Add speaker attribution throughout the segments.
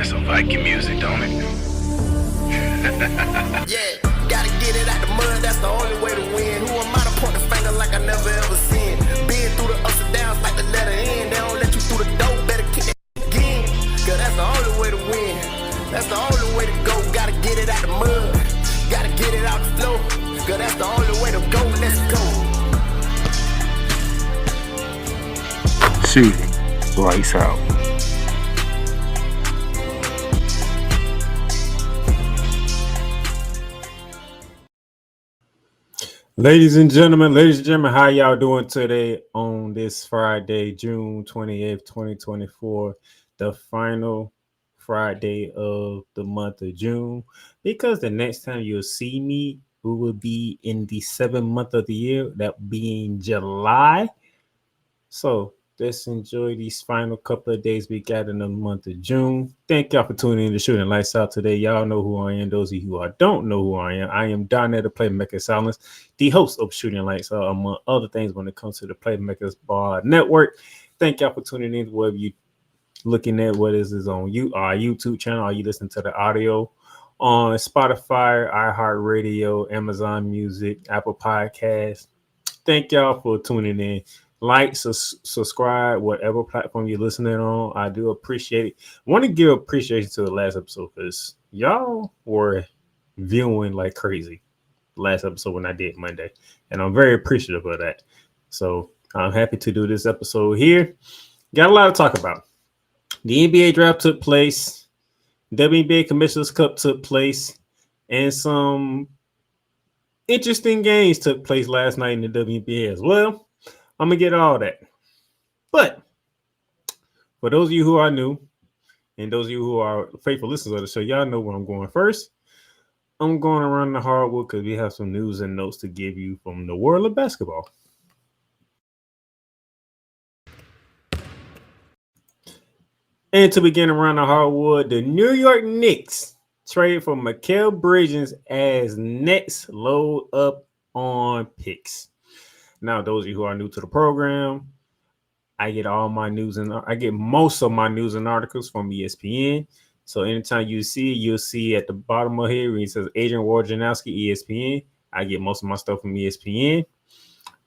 Speaker 1: like some Viking music, don't it?
Speaker 2: Yeah, gotta get it out the mud, that's the only way to win. Who am I to point the finger like I never ever seen? Been through the ups and downs like the letter N. They don't let you through the door, better kick that again. Cause that's the only way to win. That's the only way to go. Gotta get it out the mud, gotta get it out the flow. Cause that's the only way to go, let's go.
Speaker 3: Shooting lights out. Ladies and gentlemen, how y'all doing today on this Friday, June 28th, 2024, the final Friday of the month of June? Because the next time you'll see me, we will be in the 7th month of the year, that being July. So let's enjoy these final couple of days we got in the month of June. Thank y'all for tuning in to Shooting Lights Out today. Y'all know who I am. Those of you who don't know who I am down there, the Playmaker Silence, the host of Shooting Lights Out, among other things when it comes to the Playmakers Bar Network. Thank y'all for tuning in, whether you looking at what is on our YouTube channel, or you listen to the audio on Spotify, iHeartRadio, Amazon Music, Apple Podcasts. Thank y'all for tuning in. Like, subscribe, whatever platform you're listening on. I do appreciate it. I want to give appreciation to the last episode because y'all were viewing like crazy last episode when I did Monday. And I'm very appreciative of that. So I'm happy to do this episode here. Got a lot to talk about. The NBA draft took place. WNBA Commissioner's Cup took place. And some interesting games took place last night in the WNBA as well. I'm going to get all that. But for those of you who are new and those of you who are faithful listeners of the show, y'all know where I'm going first. I'm going around the hardwood because we have some news and notes to give you from the world of basketball. And to begin around the hardwood, the New York Knicks traded for Mikal Bridges as Nets load up on picks. Now, those of you who are new to the program, I get all my news and I get most of my news and articles from ESPN. So anytime you see it, you'll see at the bottom of here where it says Adrian Wojnarowski, ESPN. I get most of my stuff from ESPN.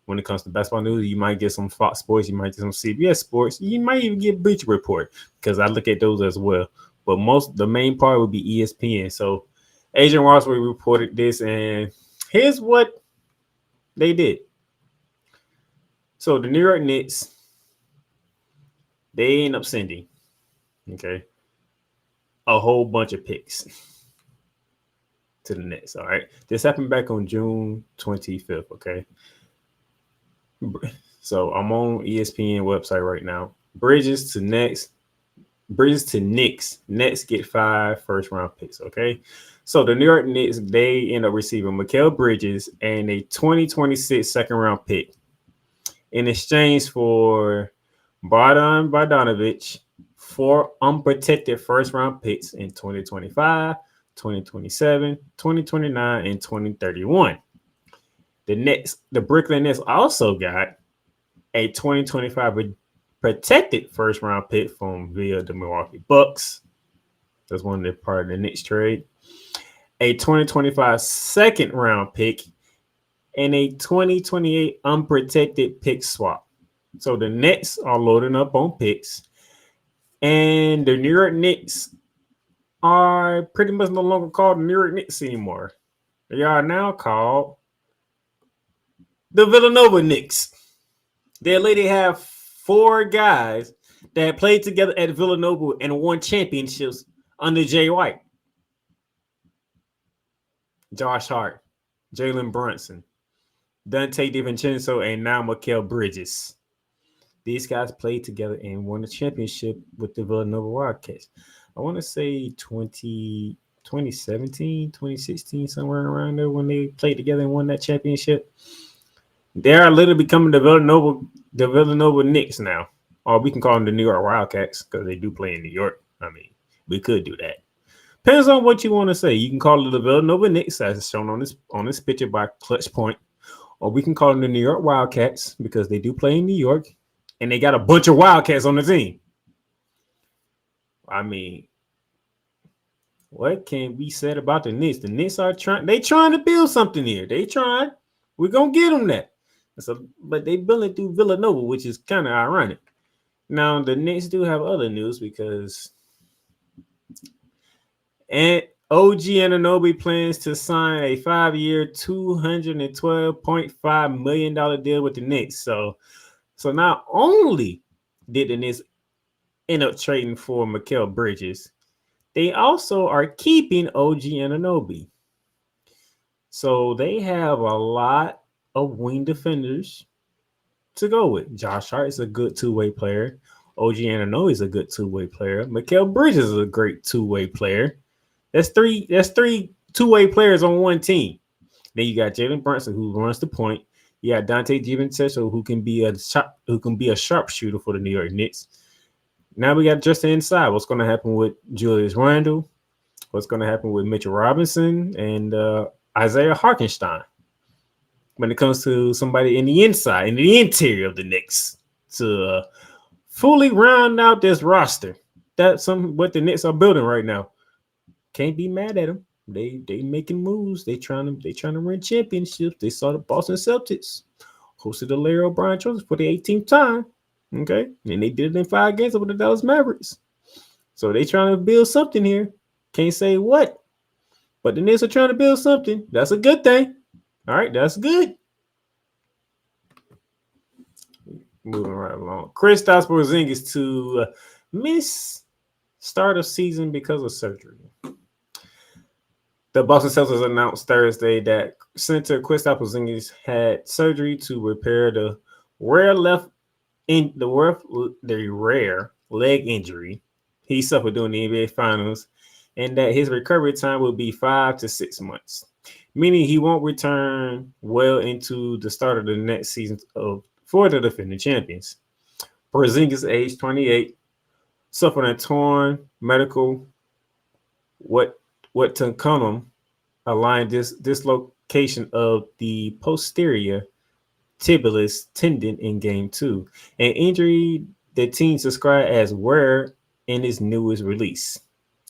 Speaker 3: When it comes to basketball news, you might get some Fox Sports, you might get some CBS Sports, you might even get Bleacher Report because I look at those as well. But the main part would be ESPN. So Adrian Wojnarowski reported this, and here's what they did. So the New York Knicks, they end up sending, a whole bunch of picks to the Nets. All right. This happened back on June 25th. Okay. So I'm on ESPN website right now. Bridges to Knicks. Nets get 5 first-round picks. Okay. So the New York Knicks, they end up receiving Mikal Bridges and a 2026 second-round pick in exchange for Bogdan Bogdanovic, 4 unprotected first-round picks in 2025, 2027, 2029, and 2031. The Brooklyn Nets also got a 2025 protected first-round pick via the Milwaukee Bucks. That's one of the part of the Knicks trade. A 2025 second-round pick and a 2028 unprotected pick swap. So the Nets are loading up on picks. And the New York Knicks are pretty much no longer called the New York Knicks anymore. They are now called the Villanova Knicks. They already have 4 guys that played together at Villanova and won championships under Jay White, Josh Hart, Jalen Brunson, Dante DiVincenzo, and now Mikal Bridges. These guys played together and won a championship with the Villanova Wildcats. I want to say 2017, 2016, somewhere around there when they played together and won that championship. They are literally becoming the Villanova Knicks now. Or we can call them the New York Wildcats because they do play in New York. I mean, we could do that. Depends on what you want to say. You can call it the Villanova Knicks, as shown on this picture by Clutch Point. Or we can call them the New York Wildcats because they do play in New York. And they got a bunch of Wildcats on the team. I mean, what can be said about the Knicks? The Knicks are trying to build something here. They trying. We're gonna get them that. So, but they building through Villanova, which is kind of ironic. Now the Knicks do have other news because and OG Anunoby plans to sign a 5-year, $212.5 million deal with the Knicks. So not only did the Knicks end up trading for Mikal Bridges, they also are keeping OG Anunoby. So they have a lot of wing defenders to go with. Josh Hart is a good two-way player. OG Anunoby is a good two-way player. Mikal Bridges is a great two-way player. That's three two-way players on one team. Then you got Jalen Brunson, who runs the point. You got Dante DiVincenzo, who can be a sharpshooter for the New York Knicks. Now we got just the inside. What's going to happen with Julius Randle? What's going to happen with Mitchell Robinson and Isaiah Hartenstein? When it comes to somebody in the inside, in the interior of the Knicks, to fully round out this roster. That's what the Knicks are building right now. Can't be mad at them. They making moves. They trying to win championships. They saw the Boston Celtics hosted the Larry O'Brien Trophy for the 18th time. Okay, and they did it in 5 games over the Dallas Mavericks. So they trying to build something here. Can't say what, but the Knicks are trying to build something. That's a good thing. All right, that's good. Moving right along. Kristaps Porzingis to miss start of season because of surgery. The Boston Celtics announced Thursday that center Kristaps Porzingis had surgery to repair the rare leg injury he suffered during the NBA Finals, and that his recovery time will be 5 to 6 months, meaning he won't return well into the start of the next season for the defending champions. Porzingis, age 28, suffered a torn medial tendon aligned dislocation of the posterior tibialis tendon in Game 2, an injury the team described as rare in his newest release.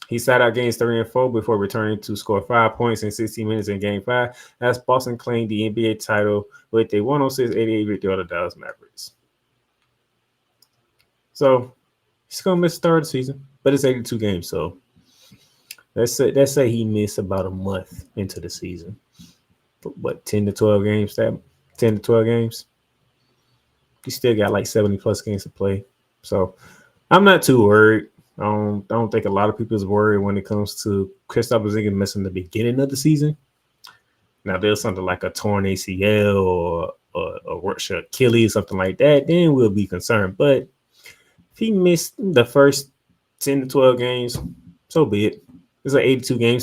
Speaker 3: He sat out games 3 and 4 before returning to score 5 points in 16 minutes in Game 5 as Boston claimed the NBA title with a 106-88 victory over the Dallas Mavericks. So he's going to miss the start of the season, but it's 82 games, so let's say he missed about a month into the season. What, 10 to 12 games? 10 to 12 games? He still got like 70-plus games to play. So I'm not too worried. I don't think a lot of people is worried when it comes to Kristaps Porzingis missing the beginning of the season. Now, there's something like a torn ACL or a ruptured Achilles, something like that, then we'll be concerned. But if he missed the first 10 to 12 games, so be it. It's an 82-game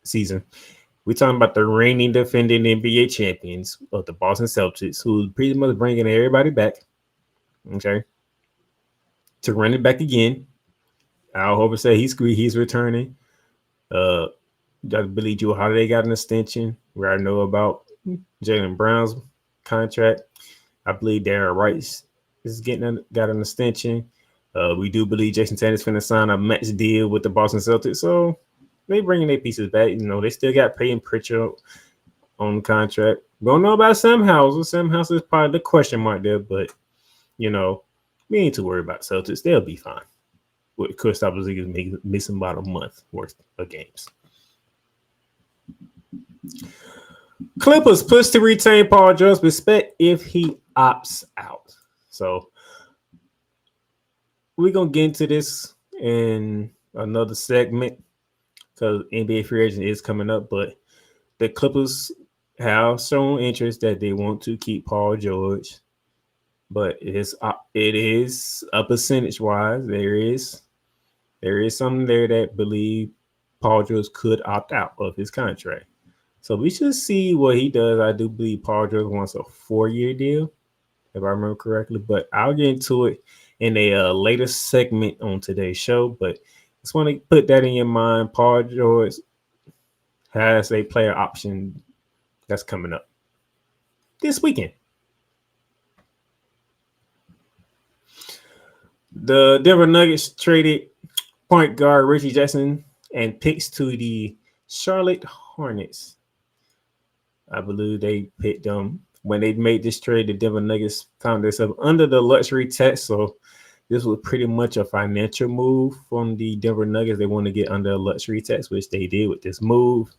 Speaker 3: season. We're talking about the reigning defending NBA champions of the Boston Celtics, who pretty much bringing everybody back, okay, to run it back again. Al Horford said he's returning. I believe Jrue Holiday got an extension. We already know about Jaylen Brown's contract. I believe Darren Wright is got an extension. We do believe Jason Tatum is going to sign a max deal with the Boston Celtics. So they bringing their pieces back. You know, they still got Peyton Pritchard on contract. We don't know about Sam Hauser. Sam Hauser is probably the question mark there, but you know, we ain't too worried about Celtics. They'll be fine. With Kristaps Porzingis missing about a month worth of games. Clippers push to retain Paul George, respect if he opts out. So we're gonna get into this in another segment because NBA free agent is coming up, but the Clippers have shown interest that they want to keep Paul George, but it is a percentage wise. There is something there that believe Paul George could opt out of his contract. So we should see what he does. I do believe Paul George wants a 4-year deal, if I remember correctly, but I'll get into it in a later segment on today's show. But just want to put that in your mind. Paul George has a player option that's coming up this weekend. The Denver Nuggets traded point guard Reggie Jackson and picks to the Charlotte Hornets. I believe they picked them when they made this trade. The Denver Nuggets found themselves under the luxury tax, so this was pretty much a financial move from the Denver Nuggets. They want to get under a luxury tax, which they did with this move.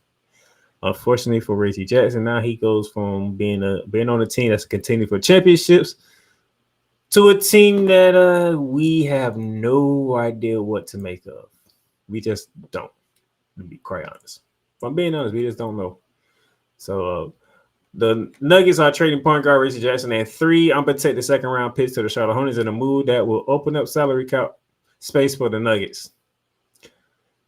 Speaker 3: Unfortunately for Reggie Jackson, now he goes from being on a team that's contending for championships to a team that we have no idea what to make of. We just don't, to be quite honest. If I'm being honest, we just don't know. So the Nuggets are trading point guard Reese Jackson and 3 unprotected second-round picks to the Charlotte Hornets in a move that will open up salary cap space for the Nuggets.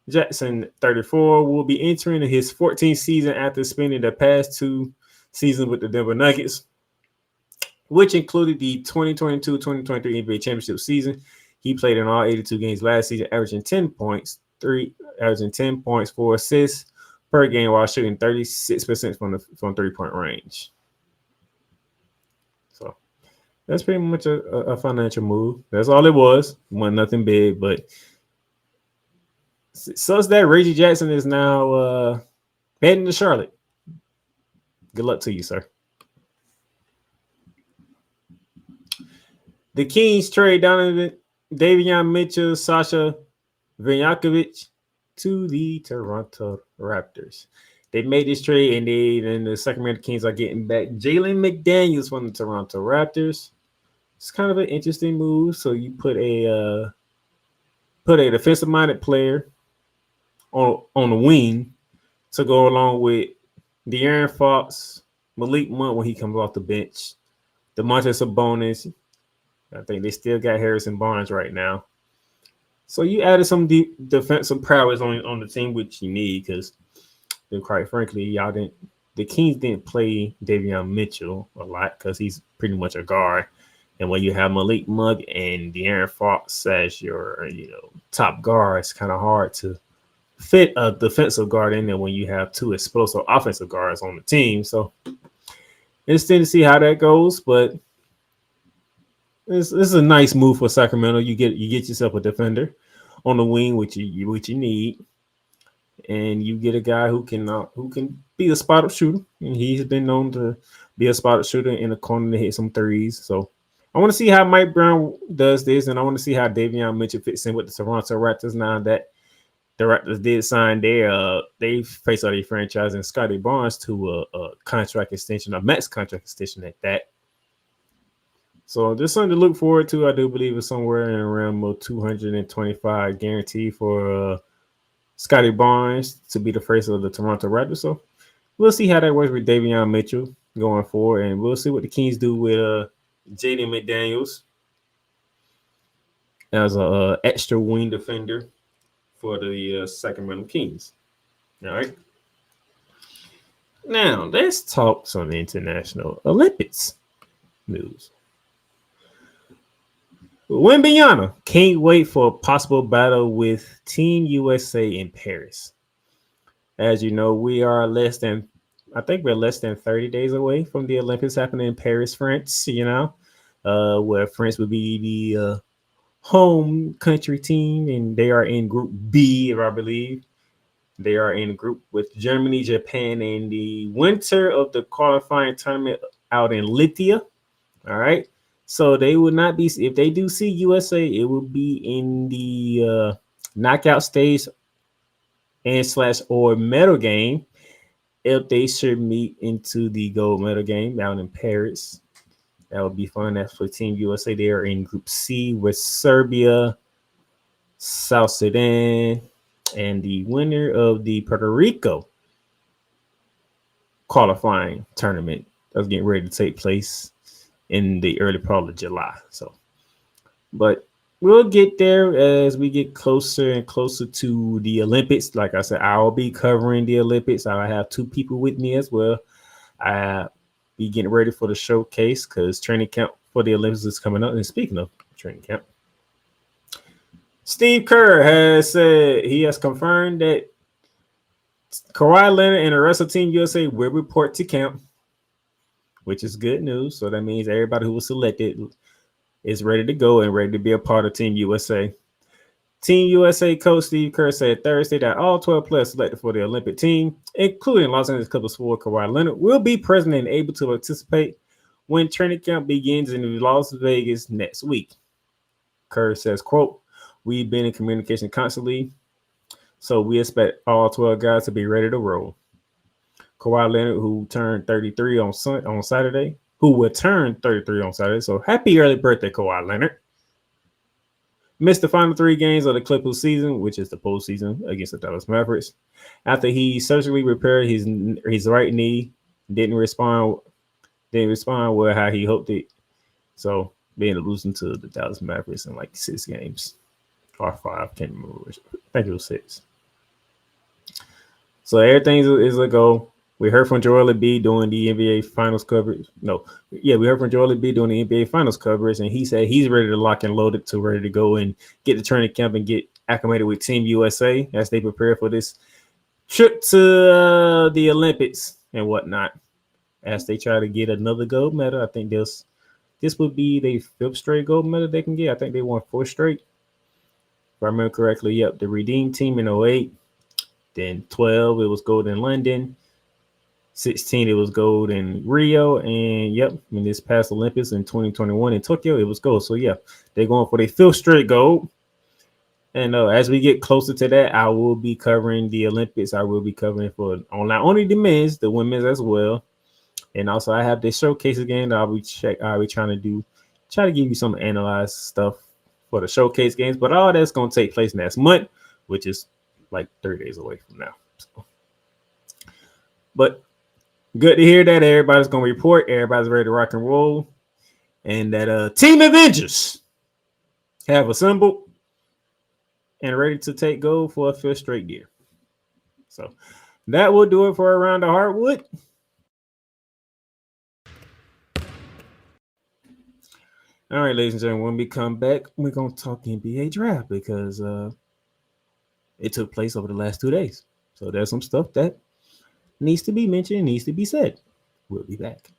Speaker 3: Jackson, 34, will be entering his 14th season after spending the past 2 seasons with the Denver Nuggets, which included the 2022-2023 NBA championship season. He played in all 82 games last season, averaging 10 points, 4 assists per game while shooting 36% from 3-point range. So that's pretty much a financial move. That's all it was. Wasn't nothing big, but such that Reggie Jackson is now heading to Charlotte. Good luck to you, sir. The Kings trade Davion Mitchell, Sasha Vinyakovic to the Toronto Raptors. They made this trade, and the Sacramento Kings are getting back Jalen McDaniels from the Toronto Raptors. It's kind of an interesting move. So you put a defensive-minded player on the wing to go along with De'Aaron Fox, Malik Monk when he comes off the bench, DeMontis Sabonis. I think they still got Harrison Barnes right now. So you added some defensive prowess on the team, which you need because, quite frankly, the Kings didn't play Davion Mitchell a lot because he's pretty much a guard. And when you have Malik Monk and De'Aaron Fox as your top guard, it's kind of hard to fit a defensive guard in there when you have 2 explosive offensive guards on the team. So interesting to see how that goes, but this is a nice move for Sacramento. You get yourself a defender on the wing, which you need, and you get a guy who can be a spot-up shooter. And he's been known to be a spot-up shooter in the corner to hit some threes. So I want to see how Mike Brown does this, and I want to see how Davion Mitchell fits in with the Toronto Raptors now that the Raptors did sign they face out their franchise and Scotty Barnes to a contract extension, a max contract extension at that. So there's something to look forward to. I do believe it's somewhere in around 225 guarantee for Scotty Barnes to be the face of the Toronto Raptors. So we'll see how that works with Davion Mitchell going forward, and we'll see what the Kings do with Jaden McDaniels as an extra wing defender for the Sacramento Kings. All right. Now, let's talk some international Olympics news. Wembanyama can't wait for a possible battle with Team USA in Paris. As you know, we're less than 30 days away from the Olympics happening in Paris, France, where France would be the home country team, and they are in Group B, if I believe. They are in a group with Germany, Japan, and the winner of the qualifying tournament out in Lithuania. All right. So they would not be, if they do see USA, it will be in the knockout stage or medal game if they should meet into the gold medal game out in Paris. That would be fun. That's for Team USA. They are in Group C with Serbia, South Sudan, and the winner of the Puerto Rico qualifying tournament that's getting ready to take place in the early part of July. So, but we'll get there as we get closer and closer to the Olympics. Like I said, I'll be covering the Olympics. I have 2 people with me as well. I be getting ready for the showcase because training camp for the Olympics is coming up. And speaking of training camp, Steve Kerr has said he has confirmed that Kawhi Leonard and the rest of Team USA will report to camp, which is good news. So that means everybody who was selected is ready to go and ready to be a part of Team USA. Team USA coach Steve Kerr said Thursday that all 12 players selected for the Olympic team, including Los Angeles Clippers forward Kawhi Leonard, will be present and able to participate when training camp begins in Las Vegas next week. Kerr says, quote, "We've been in communication constantly, so we expect all 12 guys to be ready to roll." Kawhi Leonard, who turned 33 on Saturday, who will turn 33 on Saturday, so happy early birthday, Kawhi Leonard, missed the final 3 games of the Clippers season, which is the postseason against the Dallas Mavericks, after he surgically repaired his right knee. Didn't respond well how he hoped it. So being losing to the Dallas Mavericks in like 6 games or 5, can't remember which. I think it was 6. So everything is a go. We heard from Joel Embiid doing the NBA Finals coverage. We heard from Joel Embiid doing the NBA Finals coverage, and he said he's ready to lock and load it to ready to go and get the training camp and get acclimated with Team USA as they prepare for this trip to the Olympics and whatnot. As they try to get another gold medal, I think this would be their 5th straight gold medal they can get. I think they won 4 straight. If I remember correctly, yep. The Redeem team in 08. Then 12, it was gold in London. 16, it was gold in Rio. And, in this past Olympics in 2021 in Tokyo, it was gold. So, they're going for their 5th straight gold. And as we get closer to that, I will be covering the Olympics. I will be covering for not only the men's, the women's as well. And also, I have this showcase again that I'll be trying to give you some analyzed stuff for the showcase games. But all that's going to take place next month, which is like 30 days away from now. So. But good to hear that everybody's going to report. Everybody's ready to rock and roll. And that Team Avengers have assembled and ready to take gold for a 5th straight year. So that will do it for Around the Hardwood. All right, ladies and gentlemen, when we come back, we're going to talk NBA draft because it took place over the last 2 days. So there's some stuff that needs to be mentioned, needs to be said. We'll be back.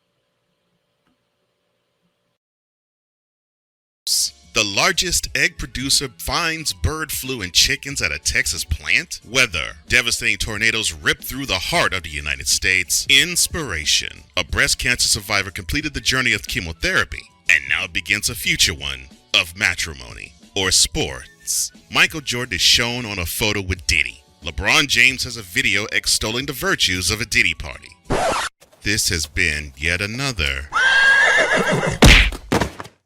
Speaker 1: The largest egg producer finds bird flu in chickens at a Texas plant. Weather. Devastating tornadoes rip through the heart of the United States. Inspiration. A breast cancer survivor completed the journey of chemotherapy, and now begins a future one of matrimony or sports. Michael Jordan is shown on a photo with Diddy. LeBron James has a video extolling the virtues of a Diddy party. This has been yet another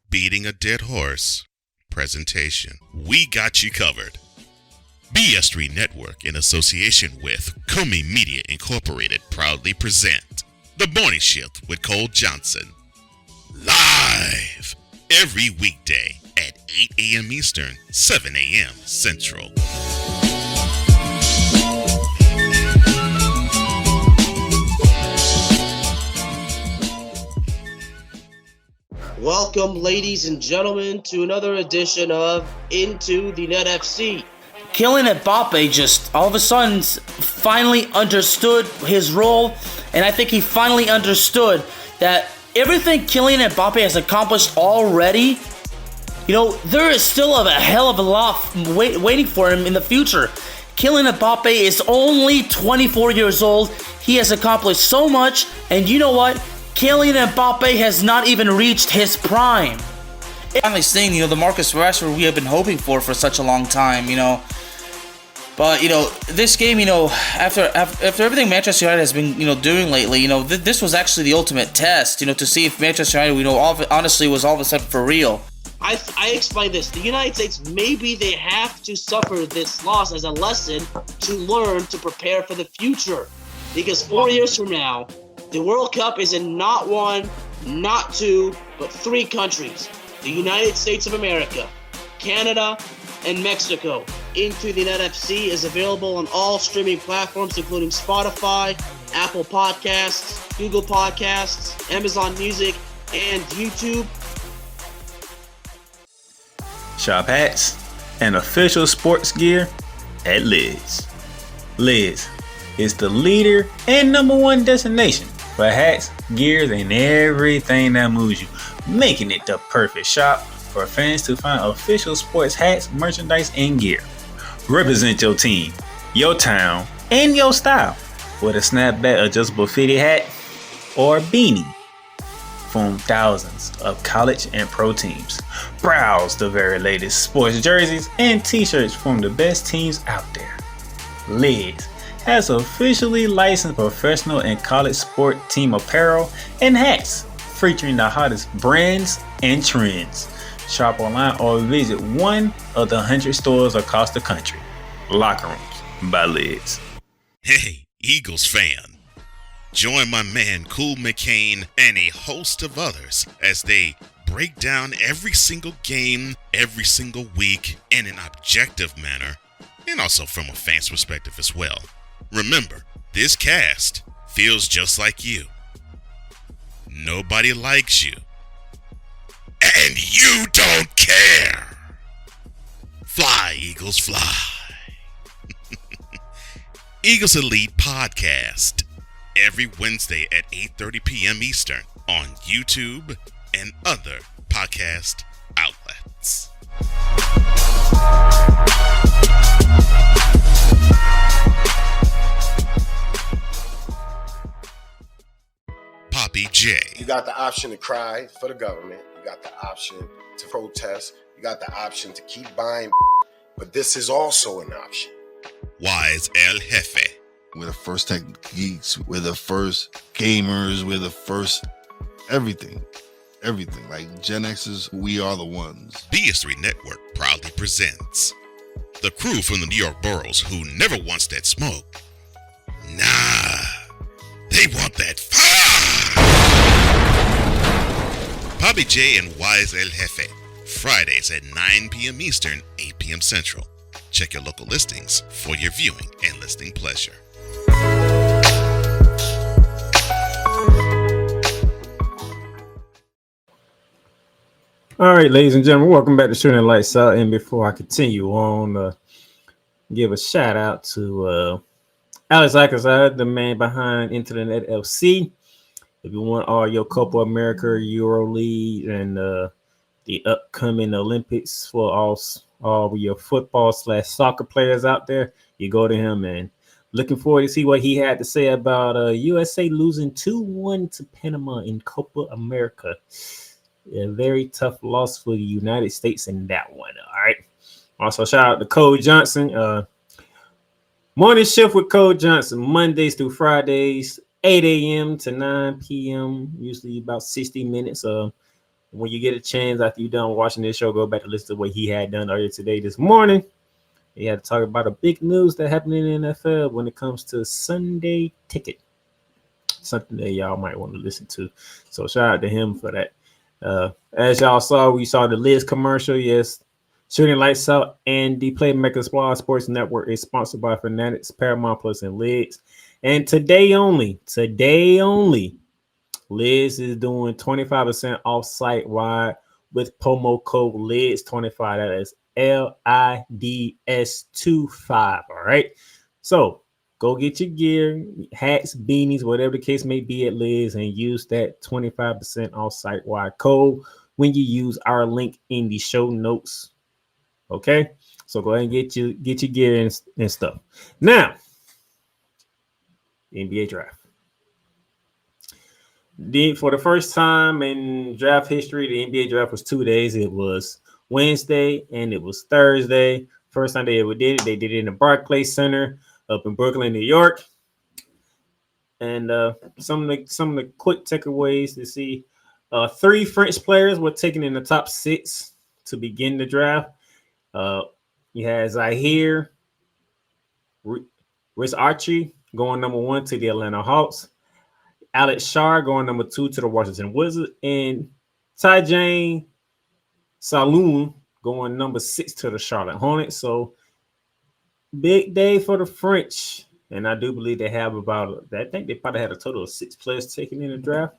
Speaker 1: beating a dead horse presentation. We got you covered. BS3 Network, in association with Comey Media Incorporated, proudly present The Morning Shift with Cole Johnson. Live every weekday at 8 a.m. Eastern, 7 a.m. Central.
Speaker 4: Welcome, ladies and gentlemen, to another edition of Into the Net FC.
Speaker 5: Kylian Mbappe just all of a sudden finally understood his role, and I think he finally understood that everything Kylian Mbappe has accomplished already, there is still a hell of a lot waiting for him in the future. Kylian Mbappe is only 24 years old. He has accomplished so much, and you know what? Kylian Mbappe has not even reached his prime. Finally seeing, the Marcus Rashford we have been hoping for such a long time, But, this game, after everything Manchester United has been, doing lately, this was actually the ultimate test, to see if Manchester United, honestly was all of a sudden for real.
Speaker 4: I explained this. The United States, maybe they have to suffer this loss as a lesson to learn to prepare for the future. Because 4 years from now, the World Cup is in not 1, not 2, but 3 countries. The United States of America, Canada, and Mexico. Into the Net FC is available on all streaming platforms, including Spotify, Apple Podcasts, Google Podcasts, Amazon Music, and YouTube.
Speaker 3: Shop hats and official sports gear at Liz. Liz is the leader and #1 destination for hats, gears, and everything that moves you, making it the perfect shop for fans to find official sports hats, merchandise, and gear.
Speaker 6: Represent your team, your town, and your style with a snapback adjustable fitted hat or beanie from thousands of college and pro teams. Browse the very latest sports jerseys and t-shirts from the best teams out there. Lids has officially licensed professional and college sport team apparel and hats featuring the hottest brands and trends. Shop online or visit one of the 100 stores across the country. Locker Rooms by Lids.
Speaker 1: Hey, Eagles fan. Join my man Cool McCain and a host of others as they break down every single game, every single week in an objective manner, and also from a fan's perspective as well. Remember, this cast feels just like you. Nobody likes you. And you don't care. Fly, Eagles, fly. Eagles Elite Podcast. Every Wednesday at 8:30 p.m. Eastern on YouTube and other podcast outlets. Poppy J.
Speaker 7: You got the option to cry for the government. You got the option to protest. You got the option to keep buying. But this is also an option.
Speaker 1: Wise El Jefe.
Speaker 8: We're the first tech geeks. We're the first gamers. We're the first everything. Everything. Like Gen X's, we are the ones.
Speaker 1: BS3 Network proudly presents the crew from the New York boroughs who never wants that smoke. Nah, they want that fire. Poppy J and Wise El Jefe. Fridays at 9 p.m. Eastern, 8 p.m. Central. Check your local listings for your viewing and listening pleasure.
Speaker 3: All right, ladies and gentlemen, welcome back to Shooting Lights Out. And before I continue on, give a shout out to Alex Akazad, the man behind Into the Net FC. If you want all your Copa America, Euro League, and the upcoming Olympics for all your football/soccer players out there, you go to him. And looking forward to see what he had to say about USA losing 2-1 to Panama in Copa America. A very tough loss for the United States in that one. All right. Also, shout out to Cole Johnson. Morning shift with Cole Johnson, Mondays through Fridays, 8 a.m. to 9 p.m. Usually about 60 minutes. When you get a chance after you're done watching this show, go back to listen to what he had done earlier today, this morning. He had to talk about a big news that happened in the NFL when it comes to Sunday Ticket. Something that y'all might want to listen to. So shout out to him for that. As y'all saw, we saw the Liz commercial. Yes, Shooting Lights Out and the Playmaker Squad Sports Network is sponsored by Fanatics, Paramount Plus, and Lids. And today only, Liz is doing 25% off site-wide with promo code LIDS25. That is LIDS25. All right. So go get your gear, hats, beanies, whatever the case may be at Liz, and use that 25% off site-wide code when you use our link in the show notes. Okay. So go ahead and get your gear and stuff. Now, NBA draft. For the first time in draft history, the NBA draft was 2 days. It was Wednesday and it was Thursday. First time they ever did it. They did it in the Barclays Center up in Brooklyn, New York. And some of the quick takeaways to see. 3 French players were taken in the top 6 to begin the draft. You had Zahir Rizarchi going number 1 to the Atlanta Hawks. Alex Shar going number 2 to the Washington Wizards, and Tajane Saloon going number 6 to the Charlotte Hornets. So big day for the French, and I do believe they have I think they probably had a total of 6 players taken in the draft.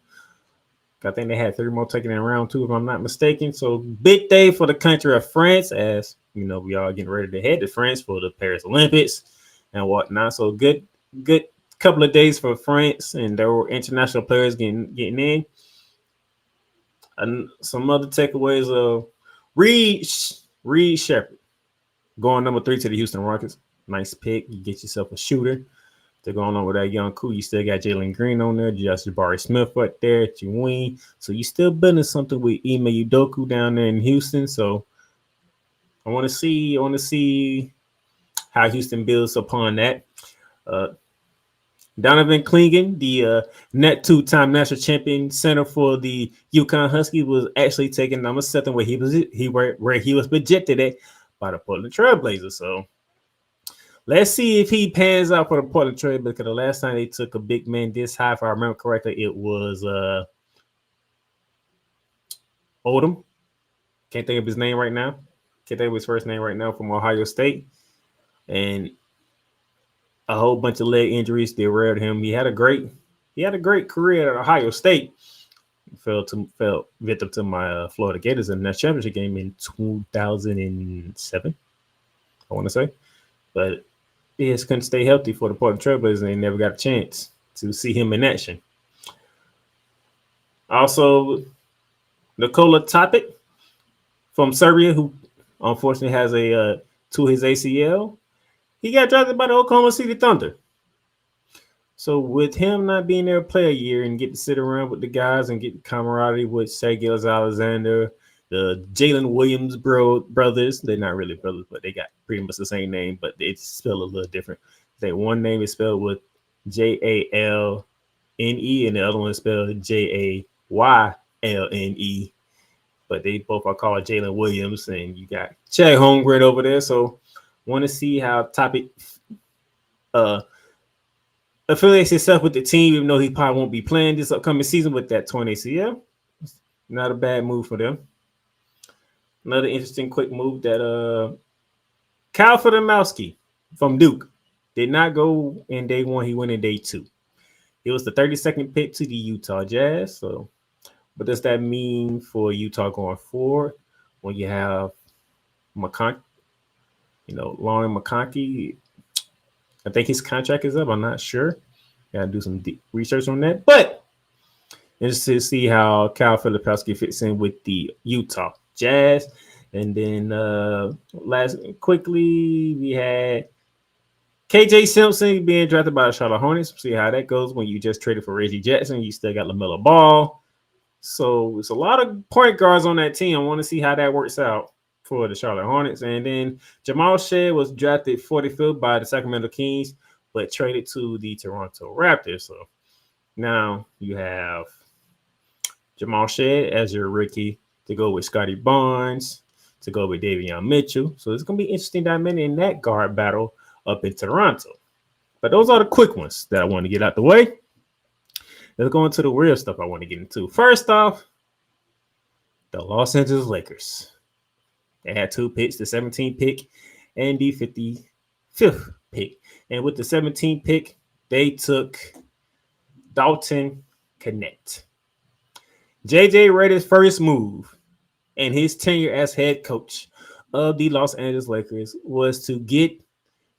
Speaker 3: I think they had 3 more taken in round 2, if I'm not mistaken. So big day for the country of France, as you know, we are getting ready to head to France for the Paris Olympics and whatnot. So good couple of days for France, and there were international players getting in. And some other takeaways of Reed Shepherd. Going number 3 to the Houston Rockets. Nice pick. You get yourself a shooter to go along with that young coup. You still got Jalen Green on there, just Jabari Smith right there at your wing. So you still building something with Ime Udoka down there in Houston. So I want to see how Houston builds upon that. Donovan Clingan, the net 2-time national champion center for the UConn Huskies, was actually taking number 7 where he was projected at by the Portland Trailblazers. So let's see if he pans out for the Portland Trail, because the last time they took a big man this high, if I remember correctly, it was Odom. Can't think of his name right now. Can't think of his first name right now, from Ohio State. And a whole bunch of leg injuries derailed him. He had a great career at Ohio State. Fell victim to my Florida Gators in that championship game in 2007, I want to say. But he just couldn't stay healthy for the Portland Trailblazers, and they never got a chance to see him in action. Also, Nikola Topic from Serbia, who unfortunately has to his ACL. He got drafted by the Oklahoma City Thunder. So with him not being there to play a year and get to sit around with the guys and get camaraderie with Shai Gilgeous-Alexander, the Jalen Williams brothers, they're not really brothers, but they got pretty much the same name, but they spell a little different. One name is spelled with Jalne, and the other one is spelled Jaylne. But they both are called Jalen Williams, and you got Chad Holmgren over there. So want to see how Topic affiliates himself with the team, even though he probably won't be playing this upcoming season with that torn ACL. Not a bad move for them. Another interesting quick move that Klye Filipowski from Duke did not go in day 1. He went in day 2. He was the 32nd pick to the Utah Jazz. So what does that mean for Utah going forward when you have McConkey? Lauren McConkey, I think his contract is up. I'm not sure. Got to do some deep research on that. But interested to see how Klye Filipowski fits in with the Utah Jazz. And then quickly, we had KJ Simpson being drafted by the Charlotte Hornets. See how that goes when you just traded for Reggie Jackson. You still got LaMelo Ball. So it's a lot of point guards on that team. I want to see how that works out for the Charlotte Hornets. And then Jamal Shead was drafted 45th by the Sacramento Kings, but traded to the Toronto Raptors. So now you have Jamal Shead as your rookie to go with Scotty Barnes, to go with Davion Mitchell. So it's going to be interesting dynamic in that guard battle up in Toronto. But those are the quick ones that I want to get out the way. Let's go into the real stuff I want to get into. First off, the Los Angeles Lakers. They had 2 picks, the 17th pick and the 55th pick. And with the 17th pick, they took Dalton Knecht. JJ Reddick's first move in his tenure as head coach of the Los Angeles Lakers was to get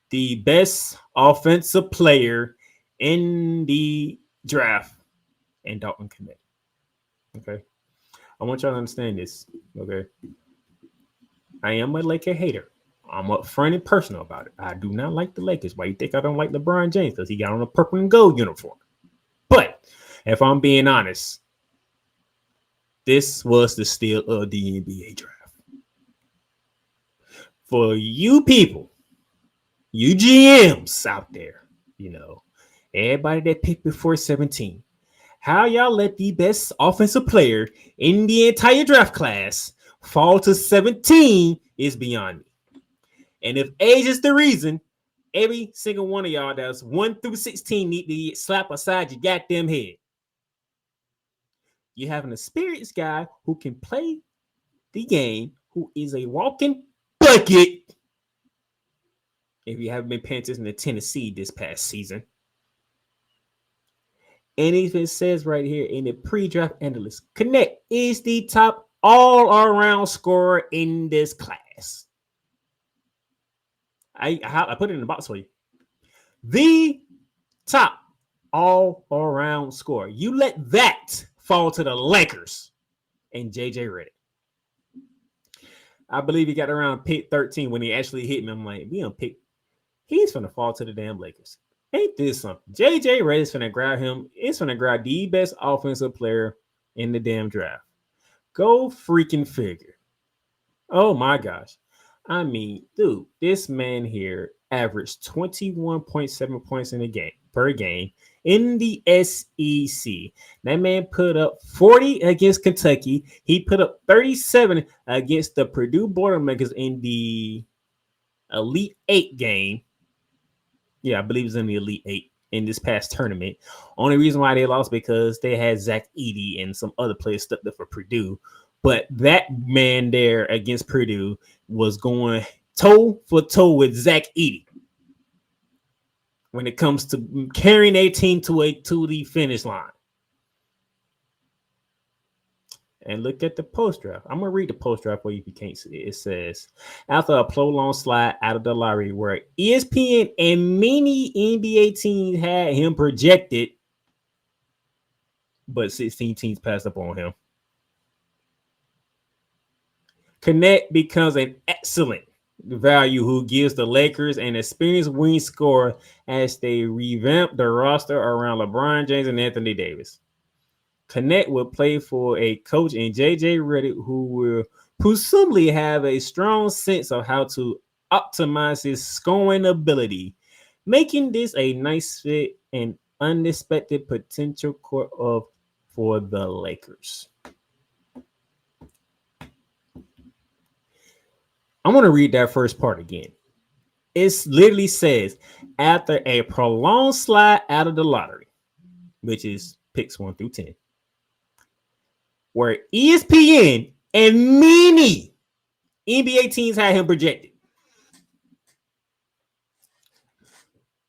Speaker 3: the best offensive player in the draft in Dalton Knecht. Okay. I want y'all to understand this. Okay. I am a Laker hater. I'm upfront and personal about it. I do not like the Lakers. Why you think I don't like LeBron James? Because he got on a purple and gold uniform. But if I'm being honest, this was the steal of the NBA draft. For you people, you GMs out there, everybody that picked before 17, how y'all let the best offensive player in the entire draft class fall to 17 is beyond me. And if age is the reason, every single one of y'all that's 1 through 16 need to slap aside your goddamn head. You have an experienced guy who can play the game, who is a walking bucket. If you haven't been paying attention to Tennessee this past season. And it even says right here in the pre-draft analyst, Knecht is the top all-around scorer in this class. I put it in the box for you. The top all-around scorer. You let that fall to the Lakers and JJ Reddick. I believe he got around pick 13 when he actually hit me. I'm like, we on pick. He's finna fall to the damn Lakers. Ain't this something? JJ Reddick's finna grab him. It's finna grab the best offensive player in the damn draft. Go freaking figure. Oh my gosh. I mean, dude, this man here averaged 21.7 points in a game per game in the SEC. That man put up 40 against Kentucky. He put up 37 against the Purdue Boilermakers in the Elite 8 game. Yeah, I believe it's in the Elite 8 in this past tournament. Only reason why they lost because they had Zach Edey and some other players stepped up for Purdue. But that man there against Purdue was going toe for toe with Zach Edey when it comes to carrying a team to the finish line. And look at the post draft. I'm going to read the post draft for you if you can't see it. It says, after a prolonged slide out of the lottery where ESPN and many NBA teams had him projected, but 16 teams passed up on him. Knecht becomes an excellent value who gives the Lakers an experienced wing scorer as they revamp the roster around LeBron James and Anthony Davis. Knecht will play for a coach in JJ Reddick who will presumably have a strong sense of how to optimize his scoring ability, making this a nice fit and unexpected potential core for the Lakers. I'm going to read that first part again. It literally says, after a prolonged slide out of the lottery, which is picks 1 through 10, where ESPN and many NBA teams had him projected.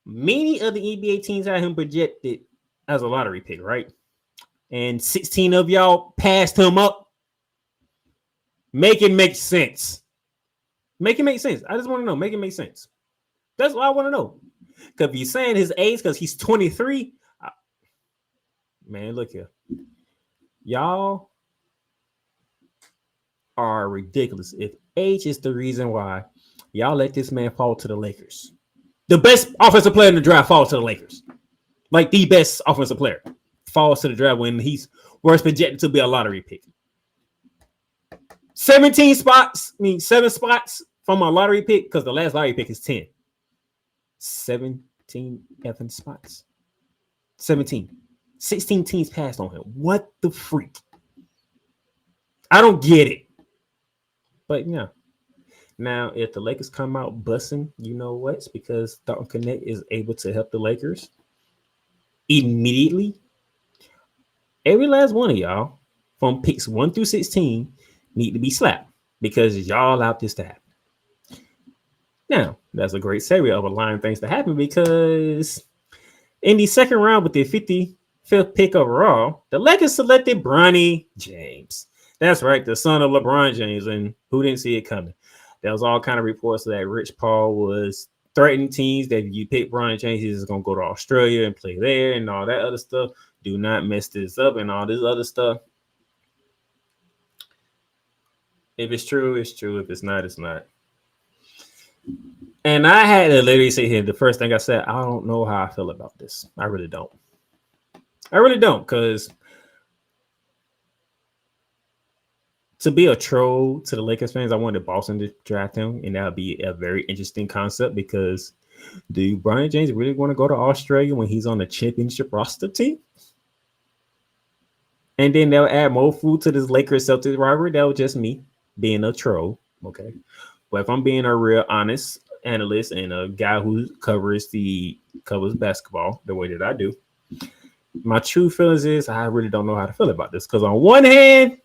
Speaker 3: Many of the NBA teams had him projected as a lottery pick, right? And 16 of y'all passed him up. Make it make sense. Make it make sense. I just want to know. Make it make sense. That's what I want to know. Because if you're saying his age, because he's 23, man, look here. Y'all are ridiculous. If age is the reason why y'all let this man fall to the Lakers, the best offensive player in the draft falls to the Lakers. Like the best offensive player falls to the draft when he's projected to be a lottery pick. 7 spots from a lottery pick because the last lottery pick is 10. 17 effing spots. 17. 16 teams passed on him. What the freak? I don't get it. But yeah. Now, if the Lakers come out bussing, you know what? It's because Dalton Knecht is able to help the Lakers immediately. Every last one of y'all from picks 1 through 16 need to be slapped because y'all allowed this to happen. Now, that's a great segue of allowing things to happen because in the second round with the 55th pick overall, the Lakers selected Bronny James. That's right, the son of LeBron James, and who didn't see it coming? There was all kind of reports that Rich Paul was threatening teams that if you pick Bronny James, he's just going to go to Australia and play there and all that other stuff. Do not mess this up and all this other stuff. If it's true, it's true. If it's not, it's not. And I had to literally say here, the first thing I said, I don't know how I feel about this. I really don't. Because to be a troll to the Lakers fans, I wanted Boston to draft him, and that would be a very interesting concept because do Bronny James really want to go to Australia when he's on the championship roster team? And then they'll add more food to this Lakers-Celtics rivalry. That was just me being a troll, okay? But if I'm being a real honest analyst and a guy who covers basketball the way that I do, my true feelings is I really don't know how to feel about this. Because on one hand,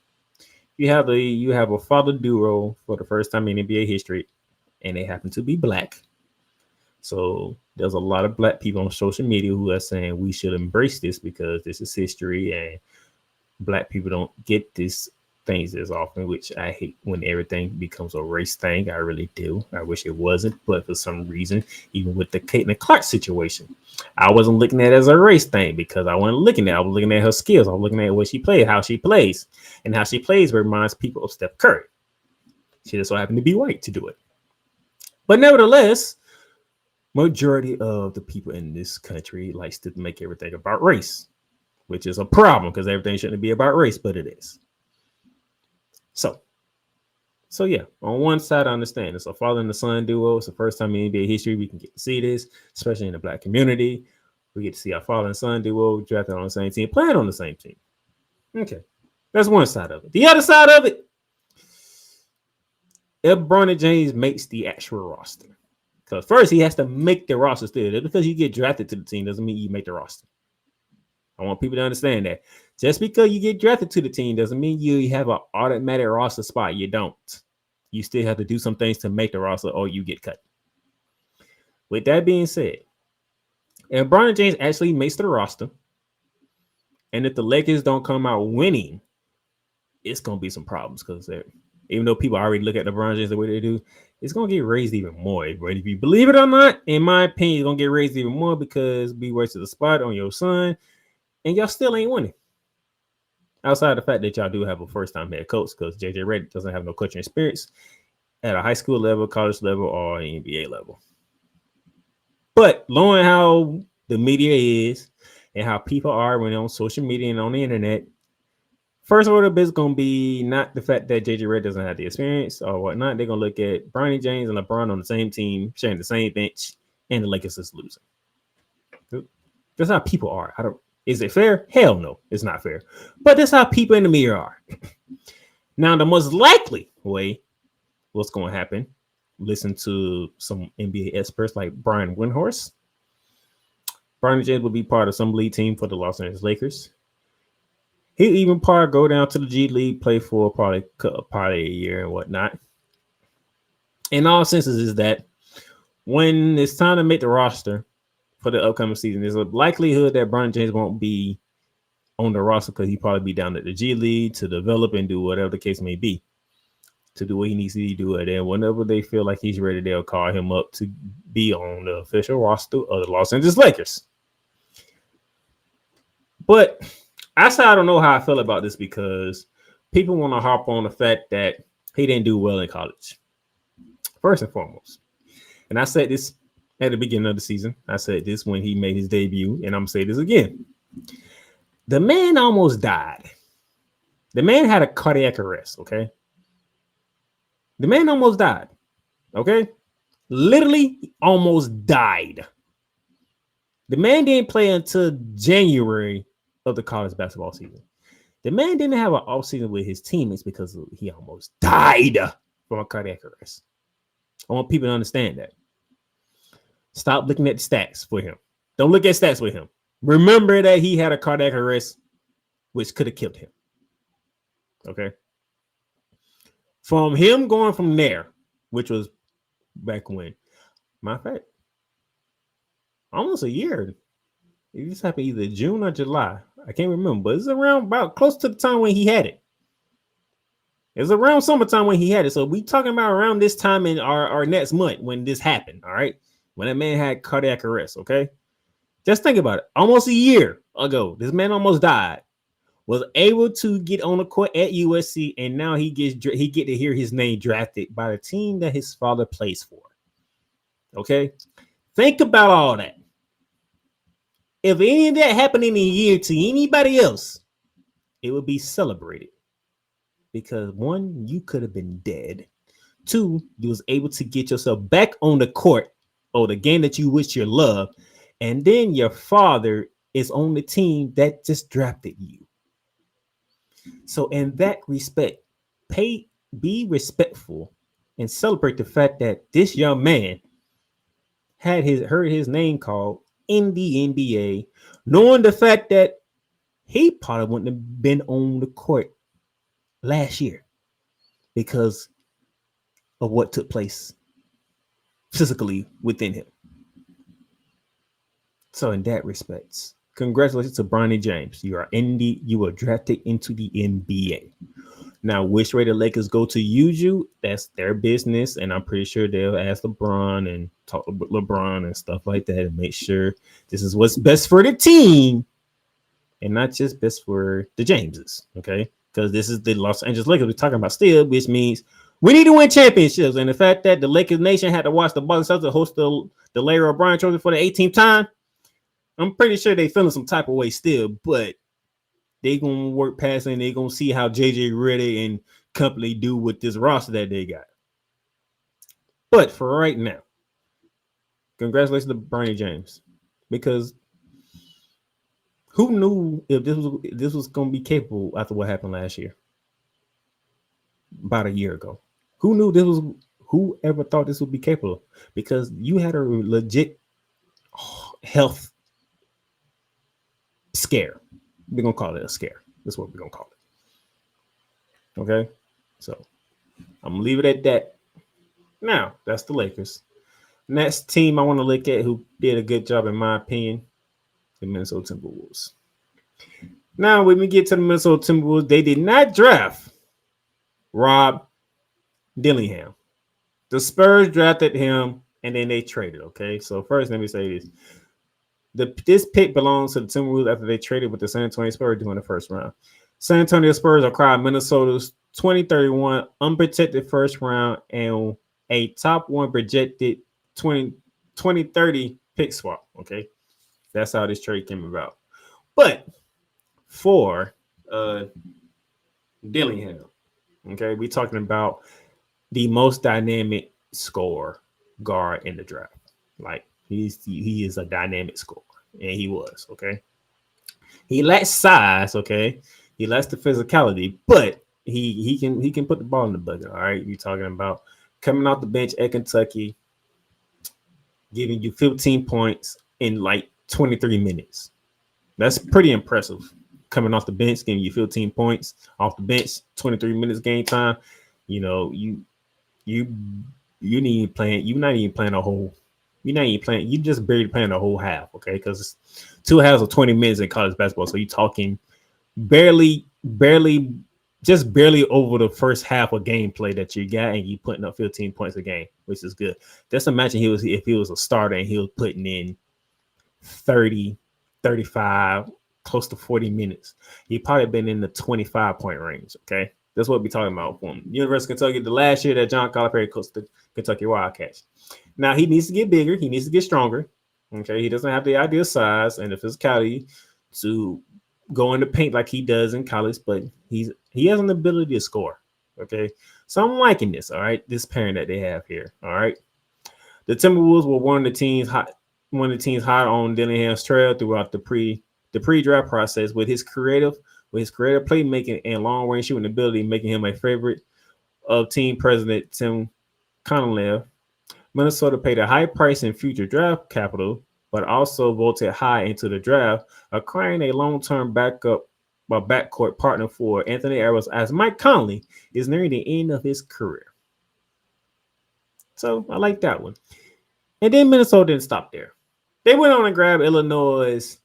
Speaker 3: you have a father duo for the first time in NBA history, and they happen to be black. So there's a lot of black people on social media who are saying we should embrace this because this is history and black people don't get these things as often, which I hate when everything becomes a race thing. I really do. I wish it wasn't, but for some reason, even with the Caitlin Clark situation, I wasn't looking at it as a race thing because I wasn't looking at it. I was looking at her skills. I was looking at what she played, how she plays, and how she plays reminds people of Steph Curry. She just so happened to be white to do it. But nevertheless, majority of the people in this country likes to make everything about race, which is a problem because everything shouldn't be about race, but it is. So yeah, on one side, I understand it's a father and the son duo. It's the first time in NBA history we can get to see this, especially in the Black community. We get to see our father and son duo drafted on the same team, playing on the same team. Okay, that's one side of it. The other side of it, if Bronny James makes the actual roster, because first he has to make the roster still. Just because you get drafted to the team doesn't mean you make the roster. I want people to understand that. Just because you get drafted to the team doesn't mean you have an automatic roster spot. You don't. You still have to do some things to make the roster or you get cut. With that being said, if Bronny James actually makes the roster, and if the Lakers don't come out winning, it's going to be some problems because even though people already look at the Bronny James the way they do, it's going to get raised even more. But if you believe it or not, in my opinion, it's going to get raised even more because we wasted the spot on your son, and y'all still ain't winning. Outside of the fact that y'all do have a first-time head coach because JJ Reddick doesn't have no coaching experience at a high school level, college level, or NBA level. But knowing how the media is and how people are when on social media and on the internet, first order of business is going to be not the fact that JJ Reddick doesn't have the experience or whatnot. They're going to look at Bronny James and LeBron on the same team, sharing the same bench, and the Lakers is losing. That's how people are. Is it fair? Hell no, it's not fair. But that's how people in the media are. Now, the most likely way what's going to happen, listen to some NBA experts like Brian Windhorst. Bronny James will be part of some league team for the Los Angeles Lakers. He'll even go down to the G League, play for probably a year and whatnot. In all senses is that when it's time to make the roster for the upcoming season, there's a likelihood that Bronny James won't be on the roster because he'll probably be down at the G League to develop and do whatever the case may be, to do what he needs to do. And then whenever they feel like he's ready, they'll call him up to be on the official roster of the Los Angeles Lakers. But I don't know how I feel about this because people want to harp on the fact that he didn't do well in college. First and foremost, and I said this at the beginning of the season. I said this when he made his debut, and I'm going to say this again. The man almost died. The man had a cardiac arrest, okay? The man almost died, okay? Literally almost died. The man didn't play until January of the college basketball season. The man didn't have an offseason with his teammates because he almost died from a cardiac arrest. I want people to understand that. Stop looking at the stats for him. Don't look at stats with him. Remember that he had a cardiac arrest, which could have killed him. Okay? From him going from there, which was back when, matter of fact, almost a year. It just happened either June or July. I can't remember, but it's around about close to the time when he had it. It was around summertime when he had it. So we talking about around this time in our next month when this happened. All right. When that man had cardiac arrest. Okay. Just think about it. Almost a year ago, this man almost died. Was able to get on the court at USC, and now he get to hear his name drafted by the team that his father plays for. Okay. Think about all that. If any of that happened in a year to anybody else, it would be celebrated. Because one, you could have been dead. Two, you was able to get yourself back on the court or the game that you wish you loved. And then your father is on the team that just drafted you. So in that respect, be respectful and celebrate the fact that this young man heard his name called in the NBA, knowing the fact that he probably wouldn't have been on the court last year because of what took place physically within him. So in that respect, congratulations to Bronny James. You were drafted into the NBA. Now, which way the Lakers go to use you, that's their business. And I'm pretty sure they'll ask LeBron and talk with LeBron and stuff like that and make sure this is what's best for the team and not just best for the Jameses, okay? Because this is the Los Angeles Lakers we're talking about still, which means We need to win championships. And the fact that the Lakers nation had to watch the Boston Celtics host the Larry O'Brien Trophy for the 18th time, I'm pretty sure they feeling some type of way still, but they gonna work past it and they gonna see how JJ Reddick and company do with this roster that they got. But for right now, congratulations to Bronny James, because who knew if this was gonna be capable after what happened last year? About a year ago. Who ever thought this would be capable? Because you had a legit health scare. We're gonna call it a scare. That's what we're gonna call it. Okay, so I'm gonna leave it at that. Now that's the Lakers. Next team I want to look at who did a good job, in my opinion, the Minnesota Timberwolves. Now, when we get to the Minnesota Timberwolves, they did not draft Rob Dillingham. The Spurs drafted him, and then they traded. Okay, so first let me say this. This pick belongs to the Timberwolves after they traded with the San Antonio Spurs during the first round. San Antonio Spurs acquired Minnesota's 2031 unprotected first round and a top one projected 2030 pick swap. Okay, that's how this trade came about. But for Dillingham, okay, we're talking about the most dynamic scorer guard in the draft. Like he is a dynamic scorer, and he was. Okay, he lacks size. Okay, he lacks the physicality, but he can put the ball in the bucket. All right, you're talking about coming off the bench at Kentucky, giving you 15 points in like 23 minutes. That's pretty impressive. Coming off the bench, giving you 15 points off the bench, 23 minutes game time. You know, you're not even playing a whole. You're not even playing. You just barely playing a whole half, okay? Because it's 2 halves of 20 minutes in college basketball. So you're talking barely over the first half of gameplay that you got, and you putting up 15 points a game, which is good. Just imagine if he was a starter and he was putting in 30, 35, close to 40 minutes. He probably been in the 25-point range, okay? That's what we're talking about from University of Kentucky, the last year that John Calipari coached the Kentucky Wildcats. Now, he needs to get bigger. He needs to get stronger, okay? He doesn't have the ideal size and the physicality to go in the paint like he does in college, but he has an ability to score, okay? So I'm liking this, all right? This pairing that they have here, all right? The Timberwolves were one of the teams hot on Dillingham's trail throughout the pre-draft process with his creative playmaking and long-range shooting ability, making him a favorite of team president Tim Connelly. Minnesota paid a high price in future draft capital, but also voted high into the draft, acquiring a long-term backcourt partner for Anthony Edwards as Mike Conley is nearing the end of his career. So I like that one. And then Minnesota didn't stop there. They went on and grabbed Illinois'